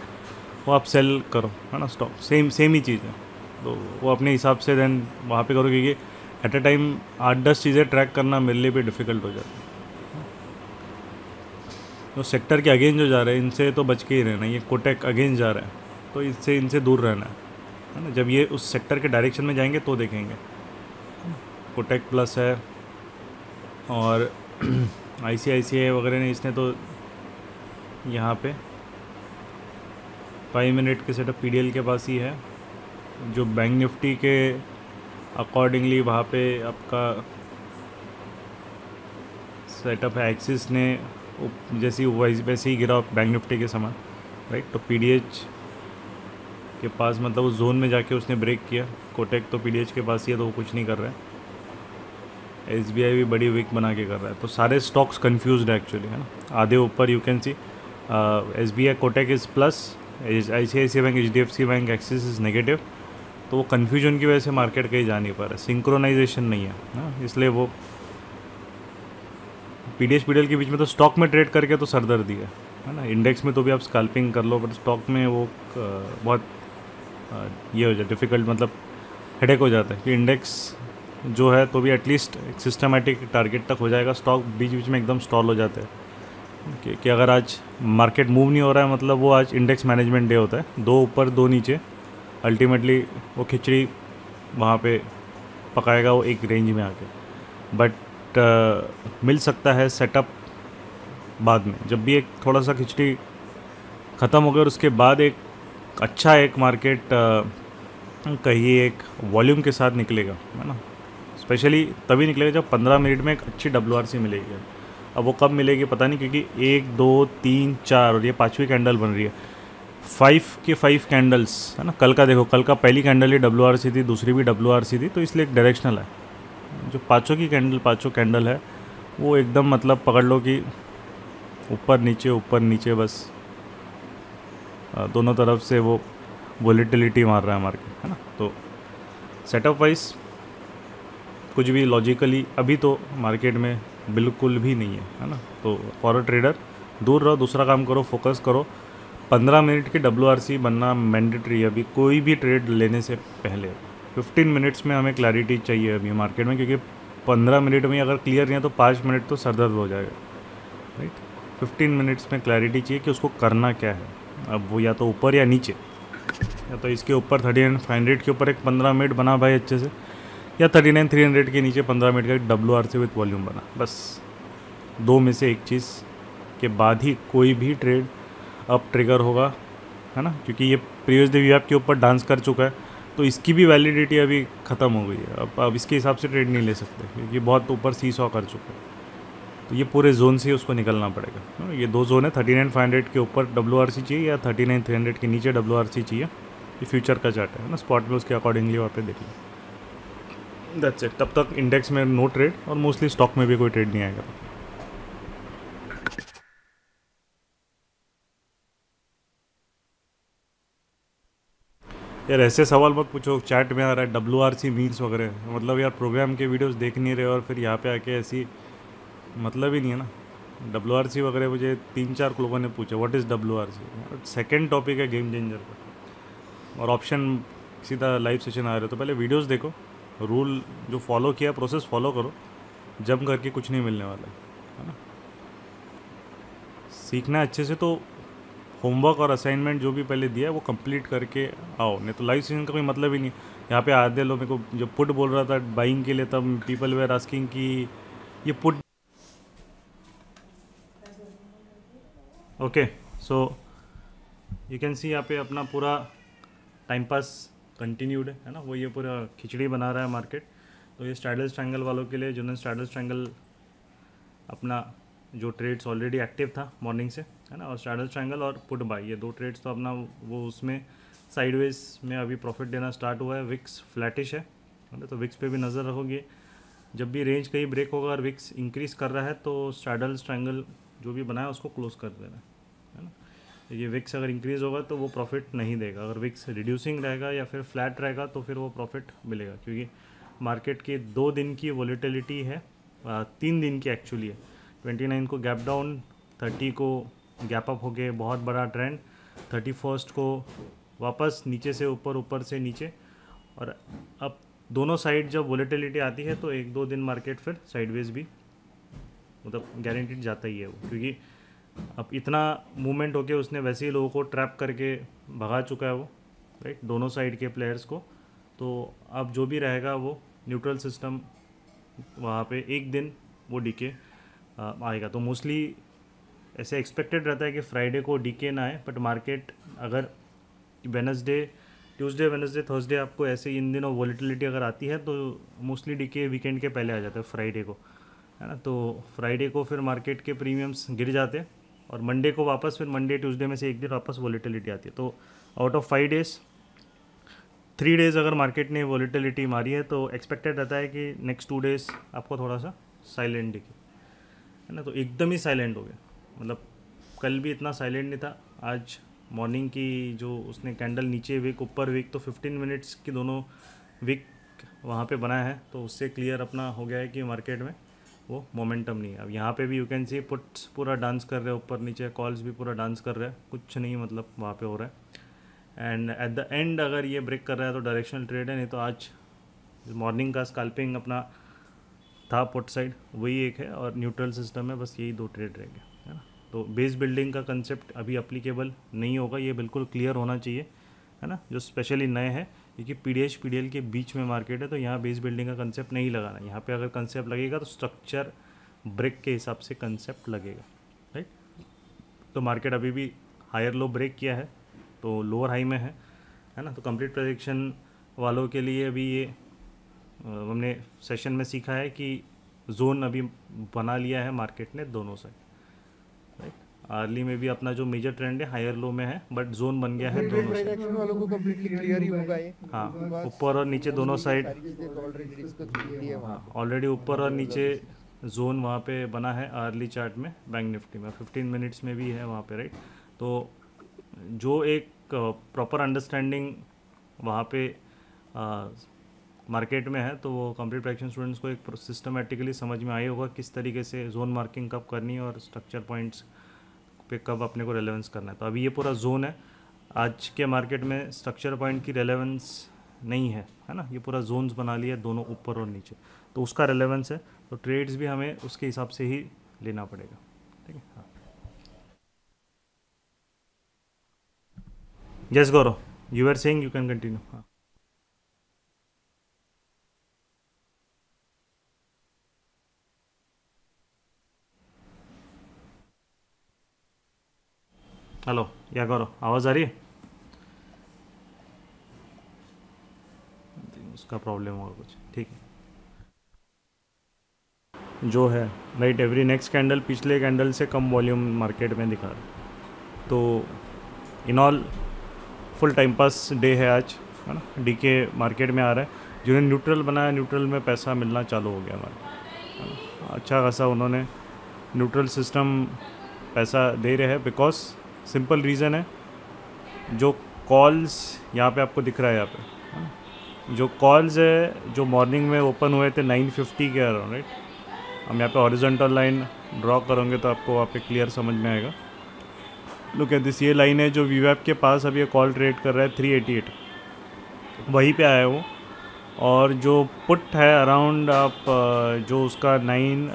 वो आप सेल करो, है ना। स्टॉक सेम ही चीज़ है, तो वो अपने हिसाब से देन वहाँ पे करो, क्योंकि एट अ टाइम 8-10 चीज़ें ट्रैक करना मेरे लिए भी डिफ़िकल्ट हो जाता है। तो सेक्टर के अगेंस्ट जो जा रहे हैं इनसे तो बच के ही रहना। ये कोटेक अगेंस्ट जा रहा है, तो इनसे दूर रहना है ना। जब ये उस सेक्टर के डायरेक्शन में जाएंगे तो देखेंगे। कोटेक प्लस है और ICICI वगैरह ने, इसने तो यहाँ पे 5 मिनट के सेटअप PDL के पास ही है, जो बैंक निफ्टी के अकॉर्डिंगली वहाँ पे आपका सेटअप है। एक्सिस ने जैसी वैसे ही गिरा बैंक निफ्टी के समान, राइट। तो PDH के पास मतलब उस जोन में जाके उसने ब्रेक किया। कोटेक तो PDH के पास ही है, तो वो कुछ नहीं कर रहा है। SBI भी बड़ी वीक बना के कर रहा है। तो सारे स्टॉक्स कंफ्यूज्ड है एक्चुअली, है ना। आधे ऊपर you can C SBI Kotak is plus, ICICI bank, HDFC bank, axis is negative. तो वो कन्फ्यूजन की वजह से मार्केट कहीं जा नहीं पा रहा है, सिंक्रोनाइजेशन नहीं है ना, इसलिए वो PDH PDL के बीच में तो स्टॉक में ट्रेड करके तो सरदर्दी है ना। इंडेक्स में तो भी आप स्कैल्पिंग कर लो, बट स्टॉक में वो बहुत ये हो जाए डिफ़िकल्ट, मतलब हेडेक हो जाता है कि इंडेक्स जो है तो भी एटलीस्ट एक सिस्टमेटिक टारगेट तक हो जाएगा। स्टॉक बीच बीच में एकदम स्टॉल हो जाते हैं कि अगर आज मार्केट मूव नहीं हो रहा है, मतलब वो आज इंडेक्स मैनेजमेंट डे होता है, 2 ऊपर 2 नीचे, अल्टीमेटली वो खिचड़ी वहाँ पे पकाएगा वो एक रेंज में आके। बट मिल सकता है सेटअप बाद में, जब भी एक थोड़ा सा खिचड़ी ख़त्म हो गया और उसके बाद एक अच्छा एक मार्केट कहिए एक वॉल्यूम के साथ निकलेगा, है ना। स्पेशली तभी निकलेगा जब 15 मिनट में एक अच्छी WRC मिलेगी। अब वो कब मिलेगी पता नहीं, क्योंकि 1 2 3 4 और ये 5वीं कैंडल बन रही है। 5 के 5 कैंडल्स, है ना। कल का देखो, कल का पहली कैंडल ही WRC थी, दूसरी भी WRC थी, तो इसलिए एक डायरेक्शनल है। जो पाँचों कैंडल है वो एकदम मतलब पकड़ लो कि ऊपर नीचे बस दोनों तरफ से वो वोलेटिलिटी मार रहा है मार्केट, है ना। तो सेटअप वाइज कुछ भी लॉजिकली अभी तो मार्केट में बिल्कुल भी नहीं है ना। तो फॉर ट्रेडर दूर रहो, दूसरा काम करो, फोकस करो। 15 मिनट की WRC बनना मैंडेटरी है अभी कोई भी ट्रेड लेने से पहले। 15 मिनट्स में हमें क्लैरिटी चाहिए अभी मार्केट में, क्योंकि 15 मिनट में अगर क्लियर नहीं है तो 5 मिनट तो सरदर्द हो जाएगा, राइट। 15 मिनट्स में क्लैरिटी चाहिए कि उसको करना क्या है। अब वो या तो ऊपर या नीचे, या तो इसके ऊपर 39,500 के ऊपर एक 15 मिनट बना भाई अच्छे से, या 39,300 के नीचे 15 मिनट का WRC विथ वॉल्यूम बना। बस 2 में से एक चीज़ के बाद ही कोई भी ट्रेड अब ट्रिगर होगा, है ना। क्योंकि ये प्रीवियस डे वीआईपी के ऊपर डांस कर चुका है, तो इसकी भी वैलिडिटी अभी ख़त्म हो गई है। अब इसके हिसाब से ट्रेड नहीं ले सकते, क्योंकि बहुत ऊपर सीसॉ कर चुका है। तो ये पूरे जोन से उसको निकलना पड़ेगा। ये दो जोन है, 39,500 के ऊपर WRC चाहिए या 39,300 के नीचे WRC चाहिए। ये फ्यूचर का चार्ट है ना, स्पॉट में उसके अकॉर्डिंगली वहाँ पे देख लो। That's it. तब तक इंडेक्स में नो ट्रेड और मोस्टली स्टॉक में भी कोई ट्रेड नहीं आएगा। यार ऐसे सवाल मत पूछो, चैट में आ रहा है WRC मीन्स वगैरह, मतलब यार प्रोग्राम के वीडियोस देख नहीं रहे और फिर यहाँ पे आके ऐसी, मतलब ही नहीं है ना। WRC वगैरह मुझे 3-4 लोगों ने पूछा what is WRC। Second topic है गेम चेंजर का, और ऑप्शन सीधा लाइव सेशन आ रहे हो, तो पहले वीडियोस देखो, रूल जो फॉलो किया प्रोसेस फॉलो करो, जम करके कुछ नहीं मिलने वाला है ना। सीखना है अच्छे से तो होमवर्क और असाइनमेंट जो भी पहले दिया है वो कंप्लीट करके आओ, नहीं तो लाइव सेशन का कोई मतलब ही नहीं। यहाँ पे आधे लोग मेरे को जब पुट बोल रहा था बाइंग के लिए, तब पीपल वेयर आस्किंग कि ये put. Okay, so you can सी यहाँ पे अपना पूरा टाइम पास कंटिन्यूड है ना, वो ये पूरा खिचड़ी बना रहा है मार्केट। तो ये स्ट्रैडल ट्रायंगल वालों के लिए, जिन्होंने स्ट्रैडल ट्रायंगल अपना जो ट्रेड्स ऑलरेडी एक्टिव था मॉर्निंग से है ना, और स्ट्रैडल ट्रायंगल और पुट बाय, ये दो ट्रेड्स तो अपना वो उसमें साइडवेज में अभी प्रॉफिट देना स्टार्ट हुआ है। विक्स फ्लैटिश है ना, तो विक्स पे भी नज़र रखोगे। जब भी रेंज कहीं ब्रेक होगा और विक्स इंक्रीज़ कर रहा है तो स्ट्रैडल ट्रायंगल जो भी बनाया उसको क्लोज कर देना है ना। ये विक्स अगर इंक्रीज़ होगा तो वो प्रॉफिट नहीं देगा, अगर विक्स रिड्यूसिंग रहेगा या फिर फ्लैट रहेगा तो फिर वो प्रॉफिट मिलेगा, क्योंकि मार्केट की 2 दिन की वॉलेटिलिटी है, 3 दिन की एक्चुअली है। 29 को गैप डाउन, 30 को गैप अप हो गए, बहुत बड़ा ट्रेंड। 31 को वापस नीचे से ऊपर, ऊपर से नीचे, और अब दोनों साइड जब वॉलेटिलिटी आती है तो 1-2 दिन मार्केट फिर साइडवेज भी मतलब गारंटीड जाता ही है वो, क्योंकि अब इतना मूवमेंट होके उसने वैसे ही लोगों को ट्रैप करके भगा चुका है वो, राइट, दोनों साइड के प्लेयर्स को। तो अब जो भी रहेगा वो न्यूट्रल सिस्टम, वहाँ पे एक दिन वो डीके आएगा। तो मोस्टली ऐसे एक्सपेक्टेड रहता है कि फ्राइडे को डीके ना आए, बट मार्केट अगर वेनसडे, ट्यूसडे, वेनसडे, थर्सडे आपको ऐसे इन दिनों वॉलेटिलिटी अगर आती है तो मोस्टली डीके वीकेंड के पहले आ जाता है फ्राइडे को, है ना। तो फ्राइडे को फिर मार्केट के प्रीमियम्स गिर जाते हैं और मंडे को वापस, फिर मंडे ट्यूसडे में से एक दिन वापस वॉलेटिलिटी आती है। तो आउट ऑफ 5 डेज 3 डेज़ अगर मार्केट ने वॉलेटिलिटी मारी है तो एक्सपेक्टेड रहता है कि नेक्स्ट 2 डेज़ आपको थोड़ा सा साइलेंट दिखे, है ना। तो एकदम ही साइलेंट हो गया, मतलब कल भी इतना साइलेंट नहीं था। आज मॉर्निंग की जो उसने कैंडल नीचे विक ऊपर विक, तो 15 मिनट्स की दोनों विक वहाँ पे बनाया है, तो उससे क्लियर अपना हो गया है कि मार्केट में वो मोमेंटम नहीं है। अब यहाँ पे भी यू कैन सी पुट्स पूरा डांस कर रहे हैं ऊपर नीचे, कॉल्स भी पूरा डांस कर रहे हैं, कुछ नहीं मतलब वहाँ पे हो रहा है। एंड एट द एंड अगर ये ब्रेक कर रहा है तो डायरेक्शनल ट्रेड है, नहीं तो आज मॉर्निंग का स्कैल्पिंग अपना था पुट साइड वही एक है, और न्यूट्रल सिस्टम है, बस यही 2 ट्रेड रह गए, है ना। तो बेस बिल्डिंग का कंसेप्ट अभी अप्लीकेबल नहीं होगा, ये बिल्कुल क्लियर होना चाहिए, है ना, जो स्पेशली नए हैं, क्योंकि PDH-PDL के बीच में मार्केट है, तो यहाँ बेस बिल्डिंग का कंसेप्ट नहीं लगाना। यहाँ पे अगर कंसेप्ट लगेगा तो स्ट्रक्चर ब्रेक के हिसाब से कंसेप्ट लगेगा, राइट। तो मार्केट अभी भी हायर लो ब्रेक किया है, तो लोअर हाई में है ना। तो कंप्लीट प्रेडिक्शन वालों के लिए अभी ये हमने सेशन में सीखा है कि जोन अभी बना लिया है मार्केट ने दोनों साइड, राइट। अर्ली में भी अपना जो मेजर ट्रेंड है हायर लो में है, बट जोन बन गया है दोनों साइड। ट्रांजैक्शन वालों को कंप्लीटली क्लियर ही होगा ये, हाँ, उनके पास ऊपर और नीचे दोनों मोस्टली साइड, सारी चीजें तो ऑलरेडी डिस्कस हुई हुई है वहाँ हाँ पे। ऑलरेडी ऊपर और तो नीचे मतलब जोन वहाँ पे बना है अर्ली चार्ट में, बैंक निफ्टी में 15 मिनट्स में भी है वहाँ पे, राइट। तो जो एक प्रॉपर अंडरस्टैंडिंग वहाँ पे मार्केट में है, तो वो कंप्लीट प्रेडिक्शन स्टूडेंट्स को एक सिस्टमेटिकली समझ में आई होगा किस तरीके से जोन मार्किंग कब करनी है और स्ट्रक्चर पॉइंट्स पे कब अपने को रेलेवेंस करना है। तो अभी ये पूरा जोन है, आज के मार्केट में स्ट्रक्चर पॉइंट की रेलेवेंस नहीं है ना, ये पूरा जोन्स बना लिया है दोनों ऊपर और नीचे, तो उसका रेलेवेंस है, तो ट्रेड्स भी हमें उसके हिसाब से ही लेना पड़ेगा, ठीक है। हाँ, yes Gaurav, you are saying, you can continue. हाँ, हेलो, या गौरव आवाज़ आ रही है? उसका प्रॉब्लम होगा कुछ, ठीक है। जो है राइट, एवरी नेक्स्ट कैंडल पिछले कैंडल से कम वॉल्यूम मार्केट में दिखा रहा है। तो in all full time pass day है आज, है ना। डीके मार्केट में आ रहा है, जिन्होंने न्यूट्रल बनाया न्यूट्रल में पैसा मिलना चालू हो गया हमारा। अच्छा खासा उन्होंने न्यूट्रल सिस्टम पैसा दे रहे हैं, बिकॉज सिंपल रीज़न है, जो कॉल्स यहाँ पे आपको दिख रहा है, यहाँ पे है ना? जो कॉल्स है जो मॉर्निंग में ओपन हुए थे 950 के अराउंड, राइट। हम यहाँ पे हॉरिजॉन्टल लाइन ड्रॉ करेंगे तो आपको वहाँ पे क्लियर समझ में आएगा। लुक एट दिस, ये लाइन है जो वीवैप के पास अभी ये कॉल ट्रेड कर रहा है 388, वहीं पे आया है वो। और जो पुट है अराउंड आप जो उसका 9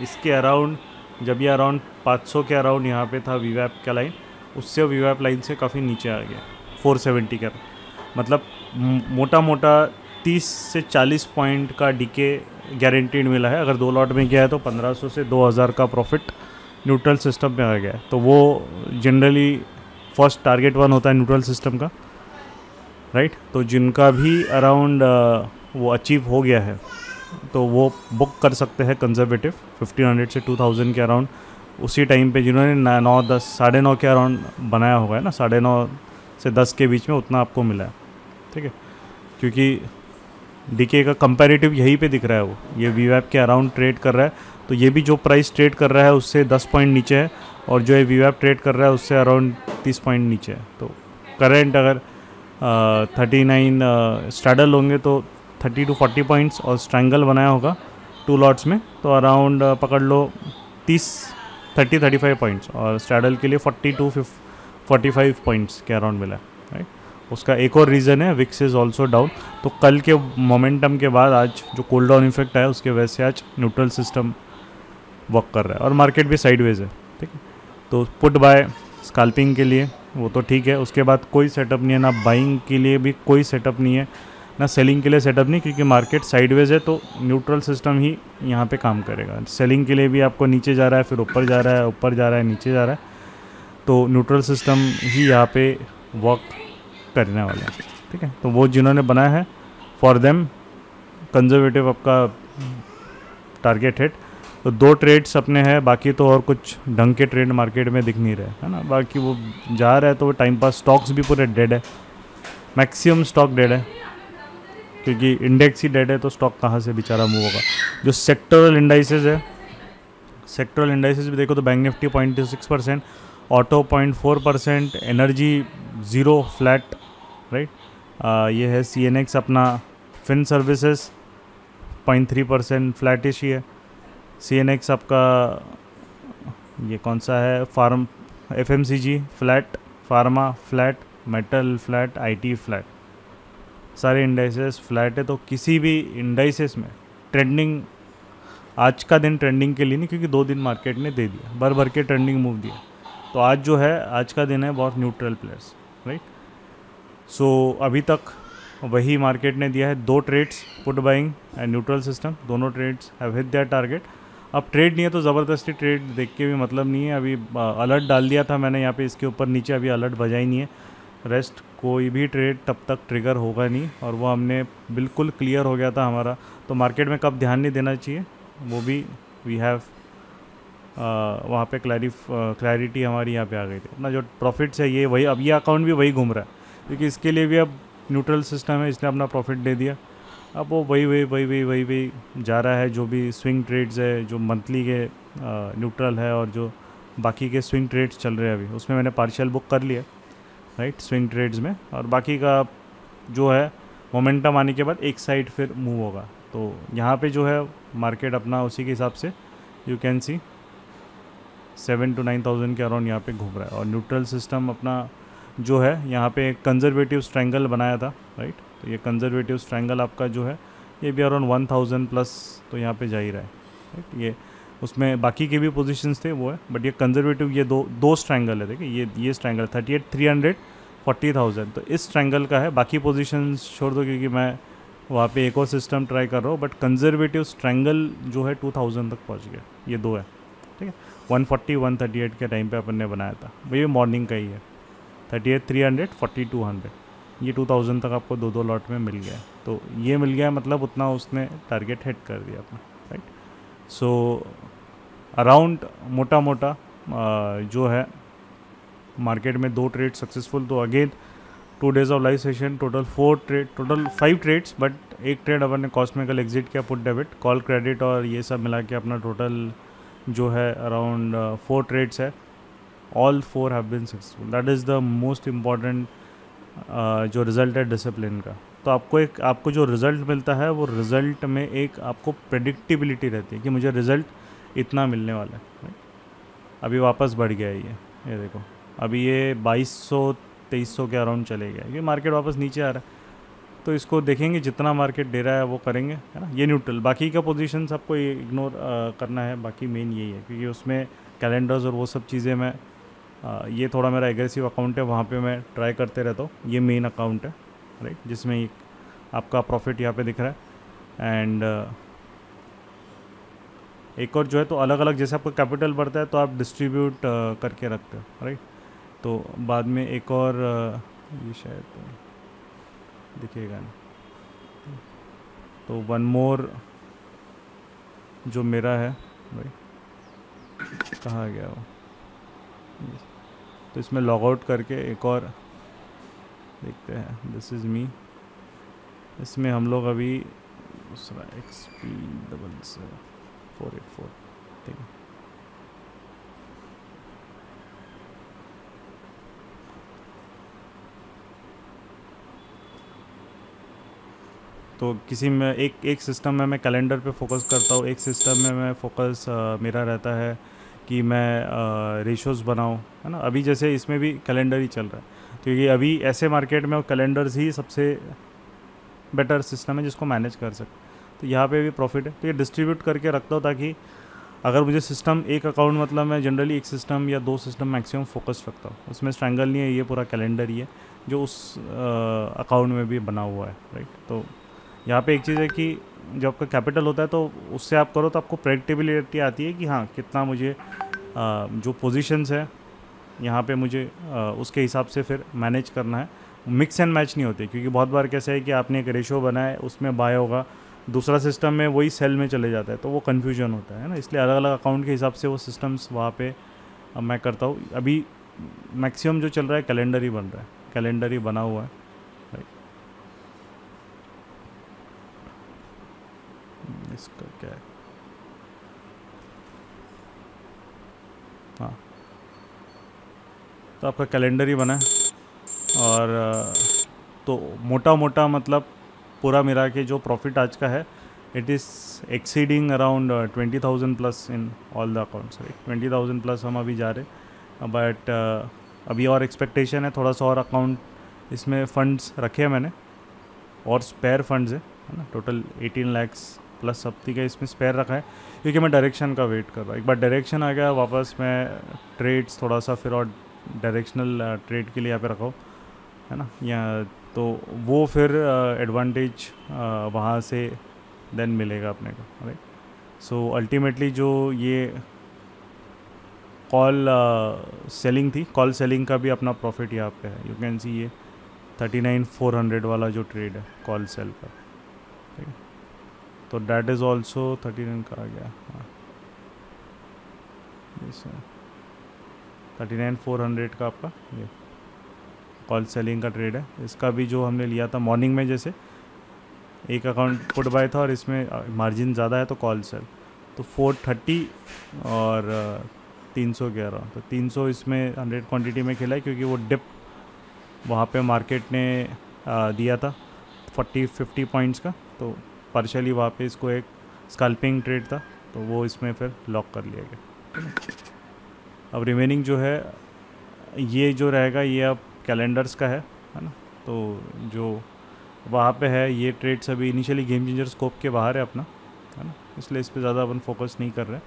इसके अराउंड, जब ये अराउंड 500 के अराउंड यहाँ पे था वीवैप का लाइन, उससे वीवैप लाइन से काफ़ी नीचे आ गया 470 का। मतलब मोटा मोटा 30 से 40 पॉइंट का डीके गारंटीड मिला है। अगर 2 लॉट में गया है तो 1500 से 2000 का प्रॉफिट न्यूट्रल सिस्टम में आ गया है। तो वो जनरली फर्स्ट टारगेट 1 होता है न्यूट्रल सिस्टम का, राइट। तो जिनका भी अराउंड वो अचीव हो गया है तो वो बुक कर सकते हैं कंजर्वेटिव 1500 से 2000 के अराउंड उसी टाइम पे, जिन्होंने 9, 10, 9:30 के अराउंड बनाया होगा, है ना। 9:30 से 10 के बीच में उतना आपको मिला है, ठीक है। क्योंकि डीके का कंपैरेटिव यहीं पे दिख रहा है, वो ये वीवैप के अराउंड ट्रेड कर रहा है। तो ये भी जो प्राइस ट्रेड कर रहा है उससे 10 पॉइंट नीचे है, और जो ये वीवैप ट्रेड कर रहा है उससे अराउंड 30 पॉइंट नीचे है। तो करेंट अगर 39 स्ट्रैडल होंगे तो 30 to 40 पॉइंट्स, और स्ट्रैंगल बनाया होगा 2 लॉट्स में तो अराउंड पकड़ लो 30-35 पॉइंट्स, और स्ट्रैडल के लिए 40 to 45 पॉइंट्स के अराउंड मिला है, राइट। उसका एक और रीज़न है विक्स इज़ ऑल्सो डाउन। तो कल के मोमेंटम के बाद आज जो कूल डाउन इफेक्ट आया उसके वजह से आज न्यूट्रल सिस्टम वर्क कर रहा है, और मार्केट भी साइडवेज है, ठीक है। तो पुट बाय स्कैल्पिंग के लिए वो तो ठीक है, उसके बाद कोई सेटअप नहीं है, ना बाइंग के लिए भी कोई सेटअप नहीं है, ना सेलिंग के लिए सेटअप नहीं, क्योंकि मार्केट साइडवेज है। तो न्यूट्रल सिस्टम ही यहाँ पे काम करेगा। सेलिंग के लिए भी आपको नीचे जा रहा है, फिर ऊपर जा रहा है, ऊपर जा रहा है, नीचे जा रहा है, तो न्यूट्रल सिस्टम ही यहाँ पे वर्क करने वाला है, ठीक है। तो वो जिन्होंने बनाया है फॉर देम कंजर्वेटिव आपका टारगेट हिट। तो 2 ट्रेड्स अपने हैं, बाकी तो और कुछ ढंग के ट्रेड मार्केट में दिख नहीं रहे, है ना। बाकी वो जा रहा है तो वो टाइम पास। स्टॉक्स भी पूरे डेड है, मैक्सिमम स्टॉक डेड है, क्योंकि इंडेक्स ही डेड है तो स्टॉक कहाँ से बेचारा मूव होगा। जो सेक्टरल इंडाइसेस है, सेक्टरल इंडाइसेस भी देखो तो bank Nifty 0.26%, auto 0.4%, energy 0 flat, right. ये है CNX अपना, फिन सर्विसेज 0.3% फ्लैटिश ही है। CNX आपका ये कौन सा है, फार्म FMCG flat, pharma flat, metal flat, IT flat, सारे इंडाइसेस फ्लैट है। तो किसी भी इंडाइसेस में ट्रेंडिंग, आज का दिन ट्रेंडिंग के लिए नहीं, क्योंकि 2 दिन मार्केट ने दे दिया, भर भर के ट्रेंडिंग मूव दिया। तो आज जो है, आज का दिन है बहुत न्यूट्रल प्लेयर्स, राइट। सो अभी तक वही मार्केट ने दिया है 2 trades, put buying and neutral system, दोनों trades have hit their target. अब ट्रेड नहीं है तो ज़बरदस्ती ट्रेड देख के भी मतलब नहीं है। अभी अलर्ट डाल दिया था मैंने यहाँ पे इसके ऊपर नीचे, अभी अलर्ट बजा ही नहीं है। रेस्ट कोई भी ट्रेड तब तक ट्रिगर होगा नहीं, और वो हमने बिल्कुल क्लियर हो गया था हमारा। तो मार्केट में कब ध्यान नहीं देना चाहिए वो भी वी हैव वहाँ पे क्लैरिटी हमारी यहाँ पे आ गई थी। अपना जो प्रॉफिट्स है ये वही, अब ये अकाउंट भी वही घूम रहा है, क्योंकि इसके लिए भी अब न्यूट्रल सिस्टम है, इसने अपना प्रॉफिट दे दिया। अब वो वही जा रहा है। जो भी स्विंग ट्रेड्स है, जो मंथली के न्यूट्रल है, और जो बाकी के स्विंग ट्रेड्स चल रहे हैं अभी, उसमें मैंने पार्शियल बुक कर लिया, राइट, स्विंग ट्रेड्स में। और बाकी का जो है मोमेंटम आने के बाद एक साइड फिर मूव होगा। तो यहाँ पे जो है मार्केट अपना उसी के हिसाब से यू कैन सी 7 to 9,000 के अराउंड यहाँ पे घूम रहा है। और न्यूट्रल सिस्टम अपना जो है यहाँ पे कंजर्वेटिव स्ट्रैंगल बनाया था, राइट। तो ये कंजर्वेटिव स्ट्रैंगल आपका जो है ये भी अराउंड 1000 प्लस तो यहाँ पे जा ही रहा है, राइट। ये उसमें बाकी के भी पोजीशंस थे वो है, बट ये कंजर्वेटिव ये दो स्ट्रैंगल है। देखिए ये स्ट्रैंगल 38,300, 40,000, तो इस स्ट्रैंगल का है। बाकी पोजीशंस छोड़ दो, क्योंकि मैं वहाँ पे एक और सिस्टम ट्राई कर रहा हूँ, बट कंजर्वेटिव स्ट्रैंगल जो है 2000 तक पहुँच गया। ये 2 है, ठीक है। 140, 138 के टाइम पे अपन ने बनाया था, ये मॉर्निंग का ही है। 38,300, 40,200, ये 2000 तक आपको 2 लॉट में मिल गया। तो ये मिल गया मतलब उतना उसने टारगेट हिट कर दिया अपना, राइट। सो अराउंड मोटा मोटा जो है मार्केट में 2 ट्रेड सक्सेसफुल, तो again 2 days off live session, total 5 trades, but एक ट्रेड अपन ने कॉस्ट में कल एग्जिट किया, पुट डेबिट कॉल क्रेडिट और ये सब मिला के अपना टोटल जो है अराउंड 4 ट्रेड्स है, all 4 have been successful. That is the most important जो रिज़ल्ट है डिसिप्लिन का। तो आपको जो रिज़ल्ट मिलता है वो रिज़ल्ट में एक आपको प्रेडिक्टिबिलिटी रहती है कि मुझे रिज़ल्ट इतना मिलने वाला है। अभी वापस बढ़ गया है ये देखो, अभी ये 2200-2300 के अराउंड चले गया, क्योंकि मार्केट वापस नीचे आ रहा है। तो इसको देखेंगे, जितना मार्केट दे रहा है वो करेंगे, है ना। ये न्यूट्रल, बाकी का पोजीशन सबको इग्नोर करना है। बाकी मेन यही है, क्योंकि उसमें कैलेंडर्स और वो सब चीज़ें मैं ये थोड़ा मेरा एग्रेसिव अकाउंट है, वहाँ पे मैं ट्राई करते रहता हूँ। ये मेन अकाउंट है, राइट, जिसमें आपका प्रॉफिट यहाँ पे दिख रहा है। एंड एक और जो है, तो अलग अलग जैसे आपका कैपिटल बढ़ता है तो आप डिस्ट्रीब्यूट करके रखते हो, राइट। तो बाद में एक और ये शायद दिखेगा नहीं, तो वन मोर जो मेरा है भाई, कहाँ गया वो, तो इसमें लॉग आउट करके एक और देखते हैं। दिस इज़ मी, इसमें हम लोग अभी दूसरा XP77484, ठीक है। तो किसी में एक सिस्टम में मैं कैलेंडर पे फोकस करता हूँ, एक सिस्टम में मैं फोकस मेरा रहता है कि मैं रेशोज़ बनाऊँ, है ना। अभी जैसे इसमें भी कैलेंडर ही चल रहा है, क्योंकि अभी ऐसे मार्केट में कैलेंडर्स ही सबसे बेटर सिस्टम है जिसको मैनेज कर सकते। तो यहाँ पे भी प्रॉफिट है, तो ये डिस्ट्रीब्यूट करके रखता हूँ, ताकि अगर मुझे सिस्टम एक अकाउंट, मतलब मैं जनरली एक सिस्टम या 2 सिस्टम मैक्सिमम फोकस रखता हूँ, उसमें स्ट्रैंगल नहीं है, ये पूरा कैलेंडर ही है जो उस अकाउंट में भी बना हुआ है, राइट। तो यहाँ पे एक चीज़ है कि जब आपका कैपिटल होता है तो उससे आप करो तो आपको प्रेडिक्टेबिलिटी आती है कि हाँ कितना मुझे जो पोजीशंस है यहाँ पे मुझे उसके हिसाब से फिर मैनेज करना है। मिक्स एंड मैच नहीं होते, क्योंकि बहुत बार कैसा है कि आपने एक रेशो बनाया है, उसमें बाय होगा, दूसरा सिस्टम में वही सेल में चले जाता है, तो वो कन्फ्यूजन होता है ना। इसलिए अलग अलग अकाउंट के हिसाब से वो सिस्टम्स वहाँ पे मैं करता हूँ। अभी मैक्सिमम जो चल रहा है कैलेंडर ही बन रहा है, कैलेंडर ही बना हुआ है, राइट। इसका क्या है, हाँ, तो आपका कैलेंडर ही बना है। और तो मोटा मोटा मतलब पूरा मिला के जो प्रॉफिट आज का है, it is exceeding around 20,000 plus in all the accounts, right. 20,000 plus हम अभी जा रहे, बट अभी और एक्सपेक्टेशन है, थोड़ा सा और अकाउंट इसमें फंड्स रखे हैं मैंने, और स्पेयर फंड्स है ना, टोटल 18 lakhs प्लस सब्ती का इसमें स्पेयर रखा है, क्योंकि मैं डायरेक्शन का वेट कर रहा हूँ। एक बार डायरेक्शन आ गया वापस मैं ट्रेड्स थोड़ा सा फिर और डायरेक्शनल ट्रेड के लिए यहाँ पे रखा हूँ, है ना, या तो वो फिर एडवांटेज वहाँ से देन मिलेगा अपने को, राइट। सो अल्टीमेटली जो ये कॉल सेलिंग थी, कॉल सेलिंग का भी अपना प्रॉफिट यहाँ पे है। यू कैन सी ये 39,400 वाला जो ट्रेड है कॉल सेल का, ठीक है। तो डैट इज़ ऑल्सो 39 का आ गया, हाँ 39,400 का आपका ये कॉल सेलिंग का ट्रेड है। इसका भी जो हमने लिया था मॉर्निंग में, जैसे एक अकाउंट पुट बाय था और इसमें मार्जिन ज़्यादा है तो कॉल सेल, तो 430 और 311, तो 300 इसमें 100 क्वांटिटी में खेला है, क्योंकि वो डिप वहाँ पे मार्केट ने दिया था 40-50 पॉइंट्स का, तो पार्शली वहाँ पे इसको एक स्कैल्पिंग ट्रेड था, तो वो इसमें फिर लॉक कर लिया गया। अब रिमेनिंग जो है ये जो रहेगा ये अब कैलेंडर्स का है ना। तो जो वहाँ पे है ये ट्रेड्स अभी इनिशियली गेम चेंजर स्कोप के बाहर है अपना, है ना, इसलिए इस पर ज़्यादा अपन फोकस नहीं कर रहे।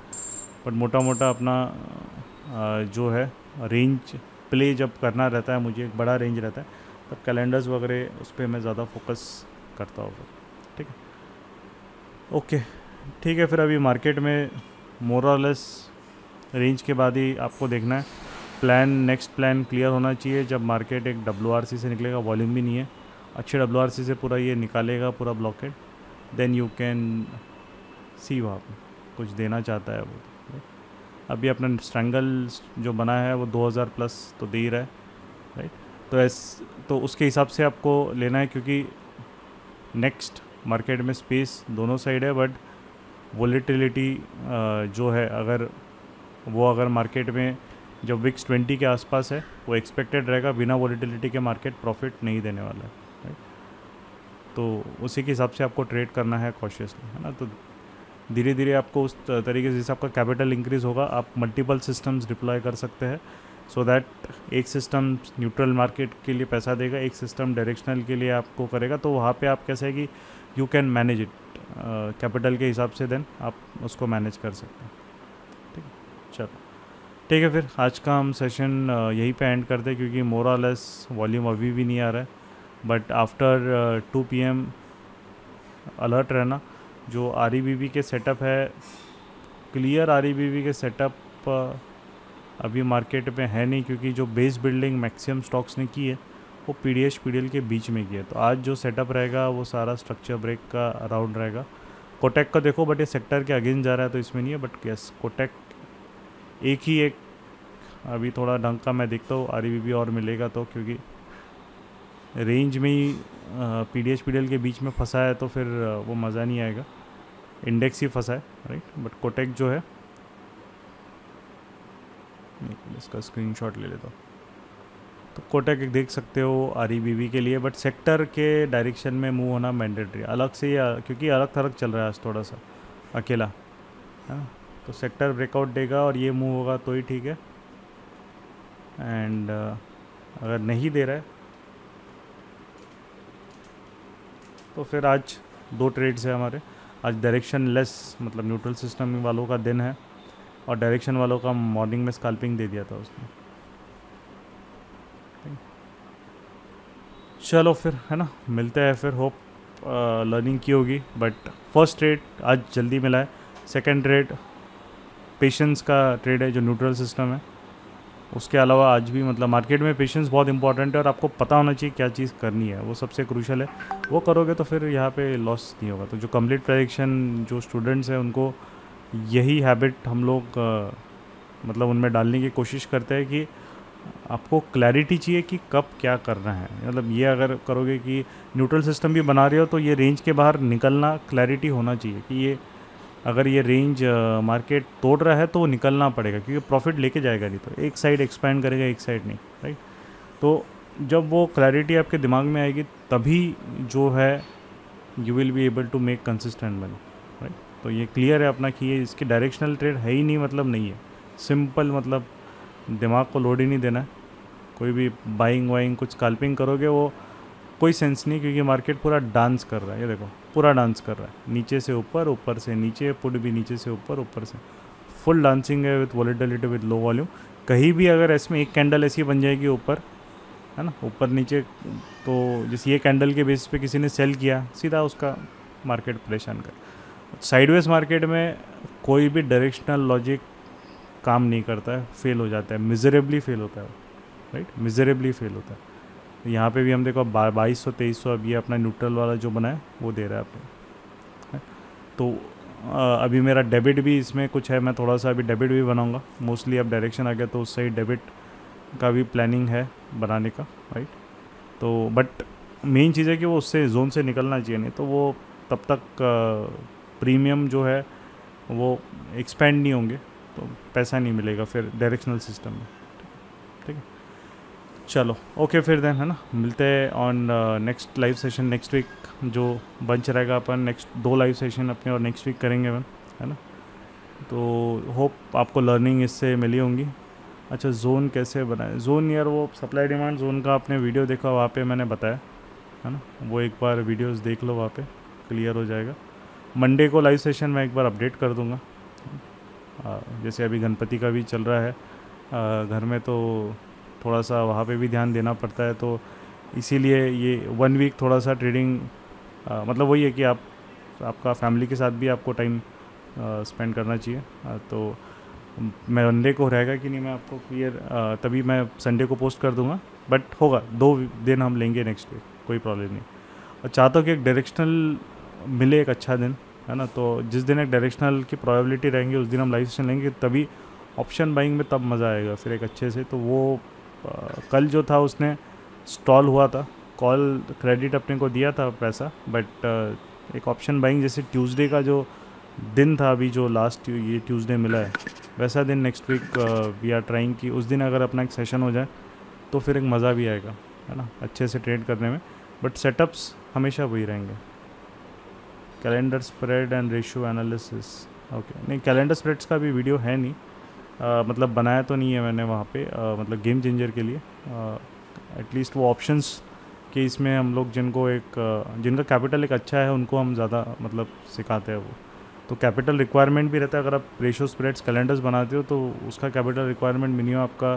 बट मोटा मोटा अपना जो है रेंज प्ले जब करना रहता है, मुझे एक बड़ा रेंज रहता है, तब कैलेंडर्स वगैरह उस पर मैं ज़्यादा फोकस करता हूँ, ठीक है। ओके ठीक है, फिर अभी मार्केट में मोर और लेस रेंज के बाद ही आपको देखना है। प्लान, नेक्स्ट प्लान क्लियर होना चाहिए जब मार्केट एक WRC से निकलेगा, वॉल्यूम भी नहीं है, अच्छे WRC से पूरा ये निकालेगा पूरा ब्लॉकेट, देन यू कैन सी वहाँ पर, कुछ देना चाहता है वो। अभी अपना स्ट्रैंगल जो बना है वो 2000 प्लस तो दे ही रहा है, राइट। तो उसके हिसाब से आपको लेना है, क्योंकि नेक्स्ट मार्केट में स्पेस दोनों साइड है, बट वोलेटिलिटी जो है अगर मार्केट में जब विक्स 20 के आसपास है वो एक्सपेक्टेड रहेगा, बिना वोलेटिलिटी के मार्केट प्रॉफिट नहीं देने वाला है, राइट। तो उसी के हिसाब से आपको ट्रेड करना है कॉशियसली, है ना। तो धीरे धीरे आपको उस तरीके से जैसे आपका कैपिटल इंक्रीज़ होगा, आप मल्टीपल सिस्टम्स डिप्लॉय कर सकते हैं, सो दैट एक सिस्टम न्यूट्रल मार्केट के लिए पैसा देगा, एक सिस्टम डायरेक्शनल के लिए आपको करेगा। तो वहाँ पे आप कैसे है कि you can manage it capital के हिसाब से, देन आप उसको मैनेज कर सकते हैं, ठीक है। चलो ठीक है, फिर आज का हम सेशन यहीं पे एंड करते हैं, क्योंकि मोर और लेस वॉल्यूम अभी भी नहीं आ रहा है, बट आफ्टर 2 PM अलर्ट रहना। जो REBB के सेटअप है, क्लियर REBB के सेटअप अभी मार्केट में है नहीं, क्योंकि जो बेस बिल्डिंग मैक्सिमम स्टॉक्स ने की है वो PDH PDL के बीच में की है। तो आज जो सेटअप रहेगा वो सारा स्ट्रक्चर ब्रेक का अराउंड रहेगा। कोटेक का देखो, बट ये सेक्टर के अगेंस्ट जा रहा है तो इसमें नहीं है, बट यस कोटेक एक अभी थोड़ा ढंग का मैं देखता हूँ REBB और मिलेगा तो, क्योंकि रेंज में ही PDH PDL के बीच में फंसा है तो फिर वो मज़ा नहीं आएगा, इंडेक्स ही फंसा है, राइट। बट कोटेक जो है, इसका स्क्रीनशॉट ले लेता हूँ। तो कोटेक देख सकते हो REBB के लिए, बट सेक्टर के डायरेक्शन में मूव होना मैंडेटरी अलग से, क्योंकि अलग थलग चल रहा है आज थोड़ा सा अकेला, है ना। तो सेक्टर ब्रेकआउट देगा और ये मूव होगा तो ही ठीक है, एंड अगर नहीं दे रहा है तो फिर आज 2 ट्रेड्स है हमारे। आज डायरेक्शन लेस, मतलब न्यूट्रल सिस्टम वालों का दिन है, और डायरेक्शन वालों का मॉर्निंग में स्कैल्पिंग दे दिया था उसने। चलो फिर, है ना, मिलते हैं फिर। होप लर्निंग की होगी। बट फर्स्ट ट्रेड आज जल्दी मिला है, सेकंड ट्रेड पेशेंस का ट्रेड है जो न्यूट्रल सिस्टम है। उसके अलावा आज भी मतलब मार्केट में पेशेंस बहुत इंपॉर्टेंट है, और आपको पता होना चाहिए क्या चीज़ करनी है, वो सबसे क्रूशल है। वो करोगे तो फिर यहाँ पे लॉस नहीं होगा। तो जो कंप्लीट प्रेडिक्शन जो स्टूडेंट्स हैं उनको यही हैबिट हम लोग मतलब उनमें डालने की कोशिश करते हैं कि आपको क्लैरिटी चाहिए कि कब क्या करना है। मतलब ये अगर करोगे कि न्यूट्रल सिस्टम भी बना रहे हो तो ये रेंज के बाहर निकलना क्लैरिटी होना चाहिए कि ये अगर ये रेंज मार्केट तोड़ रहा है तो वो निकलना पड़ेगा, क्योंकि प्रॉफिट लेके जाएगा, नहीं तो एक साइड एक्सपैंड करेगा एक साइड नहीं, राइट। तो जब वो क्लैरिटी आपके दिमाग में आएगी तभी जो है you will be able to make consistent money, right. तो ये क्लियर है अपना कि ये इसकी डायरेक्शनल ट्रेड है ही नहीं, मतलब नहीं है, सिंपल, मतलब दिमाग को लोड ही नहीं देना है। कोई भी बाइंग वाइंग कुछ स्कैल्पिंग करोगे वो कोई सेंस नहीं, क्योंकि मार्केट पूरा डांस कर रहा है। ये देखो पूरा डांस कर रहा है, नीचे से ऊपर, ऊपर से नीचे, पुट भी नीचे से ऊपर, ऊपर से फुल डांसिंग है with volatility with low volume. कहीं भी अगर इसमें एक कैंडल ऐसी बन जाएगी ऊपर, है ना, ऊपर नीचे, तो जैसे ये कैंडल के बेसिस पे किसी ने सेल किया, सीधा उसका मार्केट परेशान कर। साइडवेज मार्केट में कोई भी डायरेक्शनल लॉजिक काम नहीं करता है, फेल हो जाता है, मिजरेबली फेल होता है, राइट, मिजरेबली फेल होता है। यहाँ पे भी हम देखो 2200-2300 अब ये अपना न्यूट्रल वाला जो बना है वो दे रहा है आपको। तो अभी मेरा डेबिट भी इसमें कुछ है, मैं थोड़ा सा अभी डेबिट भी बनाऊंगा। मोस्टली अब डायरेक्शन आ गया तो उस साइड डेबिट का भी प्लानिंग है बनाने का, राइट। तो बट मेन चीज़ है कि वो उससे जोन से निकलना चाहिए, नहीं तो वो तब तक प्रीमियम जो है वो एक्सपेंड नहीं होंगे, तो पैसा नहीं मिलेगा फिर डायरेक्शनल सिस्टम में, ठीक है। चलो ओके फिर देन, है ना, मिलते हैं on next live session next week. जो बंच रहेगा अपन नेक्स्ट 2 लाइव सेशन अपने और नेक्स्ट वीक करेंगे अपन, है ना। तो होप आपको लर्निंग इससे मिली होंगी। अच्छा, जोन कैसे बनाए, जोन यार वो सप्लाई डिमांड जोन का आपने वीडियो देखा, वहाँ पे मैंने बताया, है ना, वो एक बार वीडियोस देख लो, वहाँ पे क्लियर हो जाएगा। मंडे को लाइव सेशन मैं एक बार अपडेट कर दूँगा। जैसे अभी गणपति का भी चल रहा है घर में, तो थोड़ा सा वहाँ पे भी ध्यान देना पड़ता है, तो इसीलिए ये 1 वीक थोड़ा सा ट्रेडिंग मतलब वही है कि आपका फैमिली के साथ भी आपको टाइम स्पेंड करना चाहिए। तो मैं मंडे को रहेगा कि नहीं मैं आपको क्लियर तभी मैं संडे को पोस्ट कर दूंगा, बट होगा 2 दिन हम लेंगे नेक्स्ट वीक, कोई प्रॉब्लम नहीं। और चाहता हूँ कि एक डायरेक्शनल मिले, एक अच्छा दिन, है ना। तो जिस दिन एक डायरेक्शनल की प्रोबेबिलिटी रहेंगी उस दिन हम लाइव सेशन लेंगे, तभी ऑप्शन बाइंग में तब मज़ा आएगा फिर एक अच्छे से। तो वो कल जो था उसने स्टॉल हुआ था, कॉल क्रेडिट अपने को दिया था पैसा, बट एक ऑप्शन बाइंग जैसे ट्यूसडे का जो दिन था अभी जो लास्ट ये ट्यूसडे मिला है, वैसा दिन next week we are trying कि उस दिन अगर अपना एक सेशन हो जाए तो फिर एक मज़ा भी आएगा, है ना, अच्छे से ट्रेड करने में। बट सेटअप्स हमेशा वही रहेंगे। Calendar spread and ratio analysis, okay, नहीं कैलेंडर स्प्रेड्स का भी वीडियो है नहीं, मतलब बनाया तो नहीं है मैंने वहाँ पे, मतलब गेम चेंजर के लिए एटलीस्ट वो ऑप्शंस कि इसमें हम लोग जिनको जिनका कैपिटल एक अच्छा है उनको हम ज़्यादा मतलब सिखाते हैं वो। तो कैपिटल रिक्वायरमेंट भी रहता है, अगर आप रेशियो स्प्रेड्स कैलेंडर्स बनाते हो तो उसका कैपिटल रिक्वायरमेंट मिनिमम आपका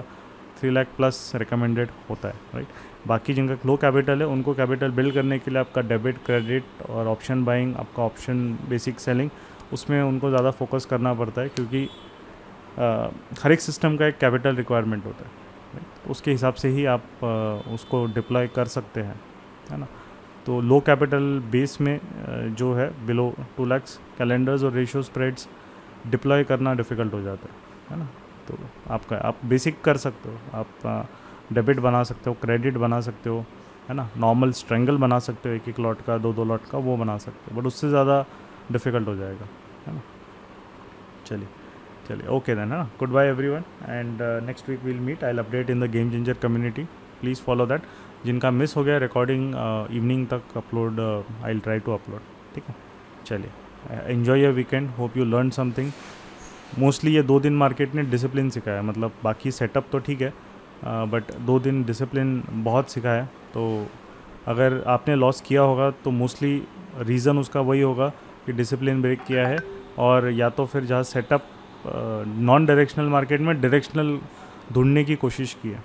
3 लाख प्लस रिकमेंडेड होता है, राइट। बाकी जिनका लो कैपिटल है उनको कैपिटल बिल्ड करने के लिए आपका डेबिट क्रेडिट और ऑप्शन बाइंग, आपका ऑप्शन बेसिक सेलिंग, उसमें उनको ज़्यादा फोकस करना पड़ता है, क्योंकि हर एक सिस्टम का एक कैपिटल रिक्वायरमेंट होता है, right? उसके हिसाब से ही आप उसको डिप्लॉय कर सकते हैं, है ना। तो लो कैपिटल बेस में जो है बिलो 2 लाख कैलेंडर्स और रेशियो स्प्रेड्स डिप्लॉय करना डिफ़िकल्ट हो जाता है ना। तो आप बेसिक कर सकते हो, आप डेबिट बना सकते हो, क्रेडिट बना सकते हो, है ना, नॉर्मल स्ट्रेंगल बना सकते हो, एक लॉट का 2 लॉट का वो बना सकते हो, बट उससे ज़्यादा डिफ़िकल्ट हो जाएगा, है ना। चलिए ओके देन, है ना। Goodbye everyone and next week will meet, I will update in the game changer community, please follow that. जिनका मिस हो गया रिकॉर्डिंग इवनिंग तक upload, I will try to upload, ठीक है। चलिए enjoy your weekend, hope you learn something. Mostly ये 2 दिन market ने डिसिप्लिन सिखाया, मतलब बाकी सेटअप तो ठीक है बट 2 दिन डिसिप्लिन बहुत सिखाया। तो अगर आपने लॉस किया होगा तो मोस्टली रीज़न उसका वही होगा कि डिसिप्लिन ब्रेक किया है, और या तो फिर जहाँ सेटअप नॉन डायरेक्शनल मार्केट में डायरेक्शनल ढूंढने की कोशिश की है,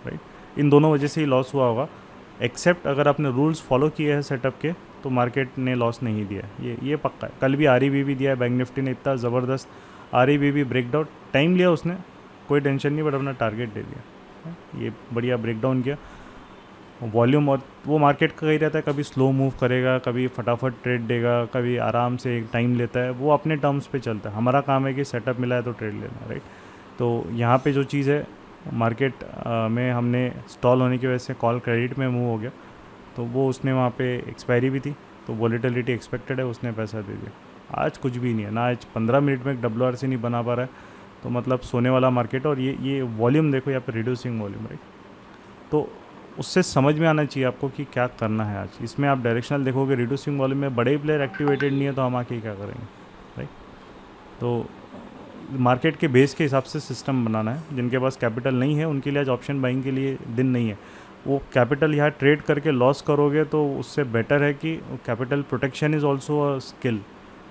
राइट। इन दोनों वजह से ही लॉस हुआ होगा, एक्सेप्ट अगर आपने रूल्स फॉलो किए हैं सेटअप के तो मार्केट ने लॉस नहीं दिया है, ये पक्का है। कल भी REB भी दिया है, बैंक निफ्टी ने इतना ज़बरदस्त REB ब्रेकडाउन, टाइम लिया उसने, कोई टेंशन नहीं, बट अपना टारगेट दे दिया, ये बढ़िया ब्रेकडाउन किया। वॉल्यूम और वो मार्केट का ही रहता है, कभी स्लो मूव करेगा, कभी फटाफट ट्रेड देगा, कभी आराम से एक टाइम लेता है, वो अपने टर्म्स पे चलता है। हमारा काम है कि सेटअप मिला है तो ट्रेड लेना, राइट। तो यहाँ पे जो चीज़ है मार्केट में हमने स्टॉल होने की वजह से कॉल क्रेडिट में मूव हो गया, तो वो उसने वहाँ पे एक्सपायरी भी थी, तो वॉलेटिलिटी एक्सपेक्टेड है, उसने पैसा दे दिया। आज कुछ भी नहीं है ना, आज 15 मिनट में एक WRC नहीं बना पा रहा है, तो मतलब सोने वाला मार्केट। और ये वॉल्यूम देखो यहाँ पे, रिड्यूसिंग वॉल्यूम, राइट। तो उससे समझ में आना चाहिए आपको कि क्या करना है आज। इसमें आप डायरेक्शनल देखोगे रिड्यूसिंग वॉल्यूम में बड़े प्लेयर एक्टिवेटेड नहीं है, तो हम आके क्या करेंगे, राइट। तो मार्केट के बेस के हिसाब से सिस्टम बनाना है। जिनके पास कैपिटल नहीं है उनके लिए आज ऑप्शन बाइंग के लिए दिन नहीं है। वो कैपिटल यहाँ ट्रेड करके लॉस करोगे तो उससे बेटर है कि capital protection is also a skill,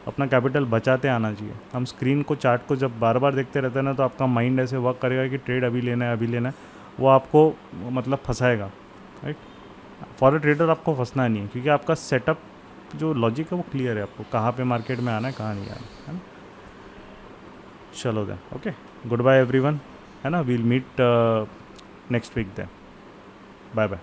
अपना कैपिटल बचाते आना चाहिए। हम स्क्रीन को, चार्ट को जब बार बार देखते रहते हैं ना, तो आपका माइंड ऐसे वर्क करेगा कि ट्रेड अभी लेना है, अभी लेना है, वो आपको मतलब फंसाएगा, राइट। फॉर अ ट्रेडर आपको फंसना नहीं है, क्योंकि आपका सेटअप जो लॉजिक है वो क्लियर है, आपको कहाँ पे मार्केट में आना है, कहाँ नहीं आना है ना। चलो then, okay, goodbye everyone, है ना। We'll meet next week then, bye bye.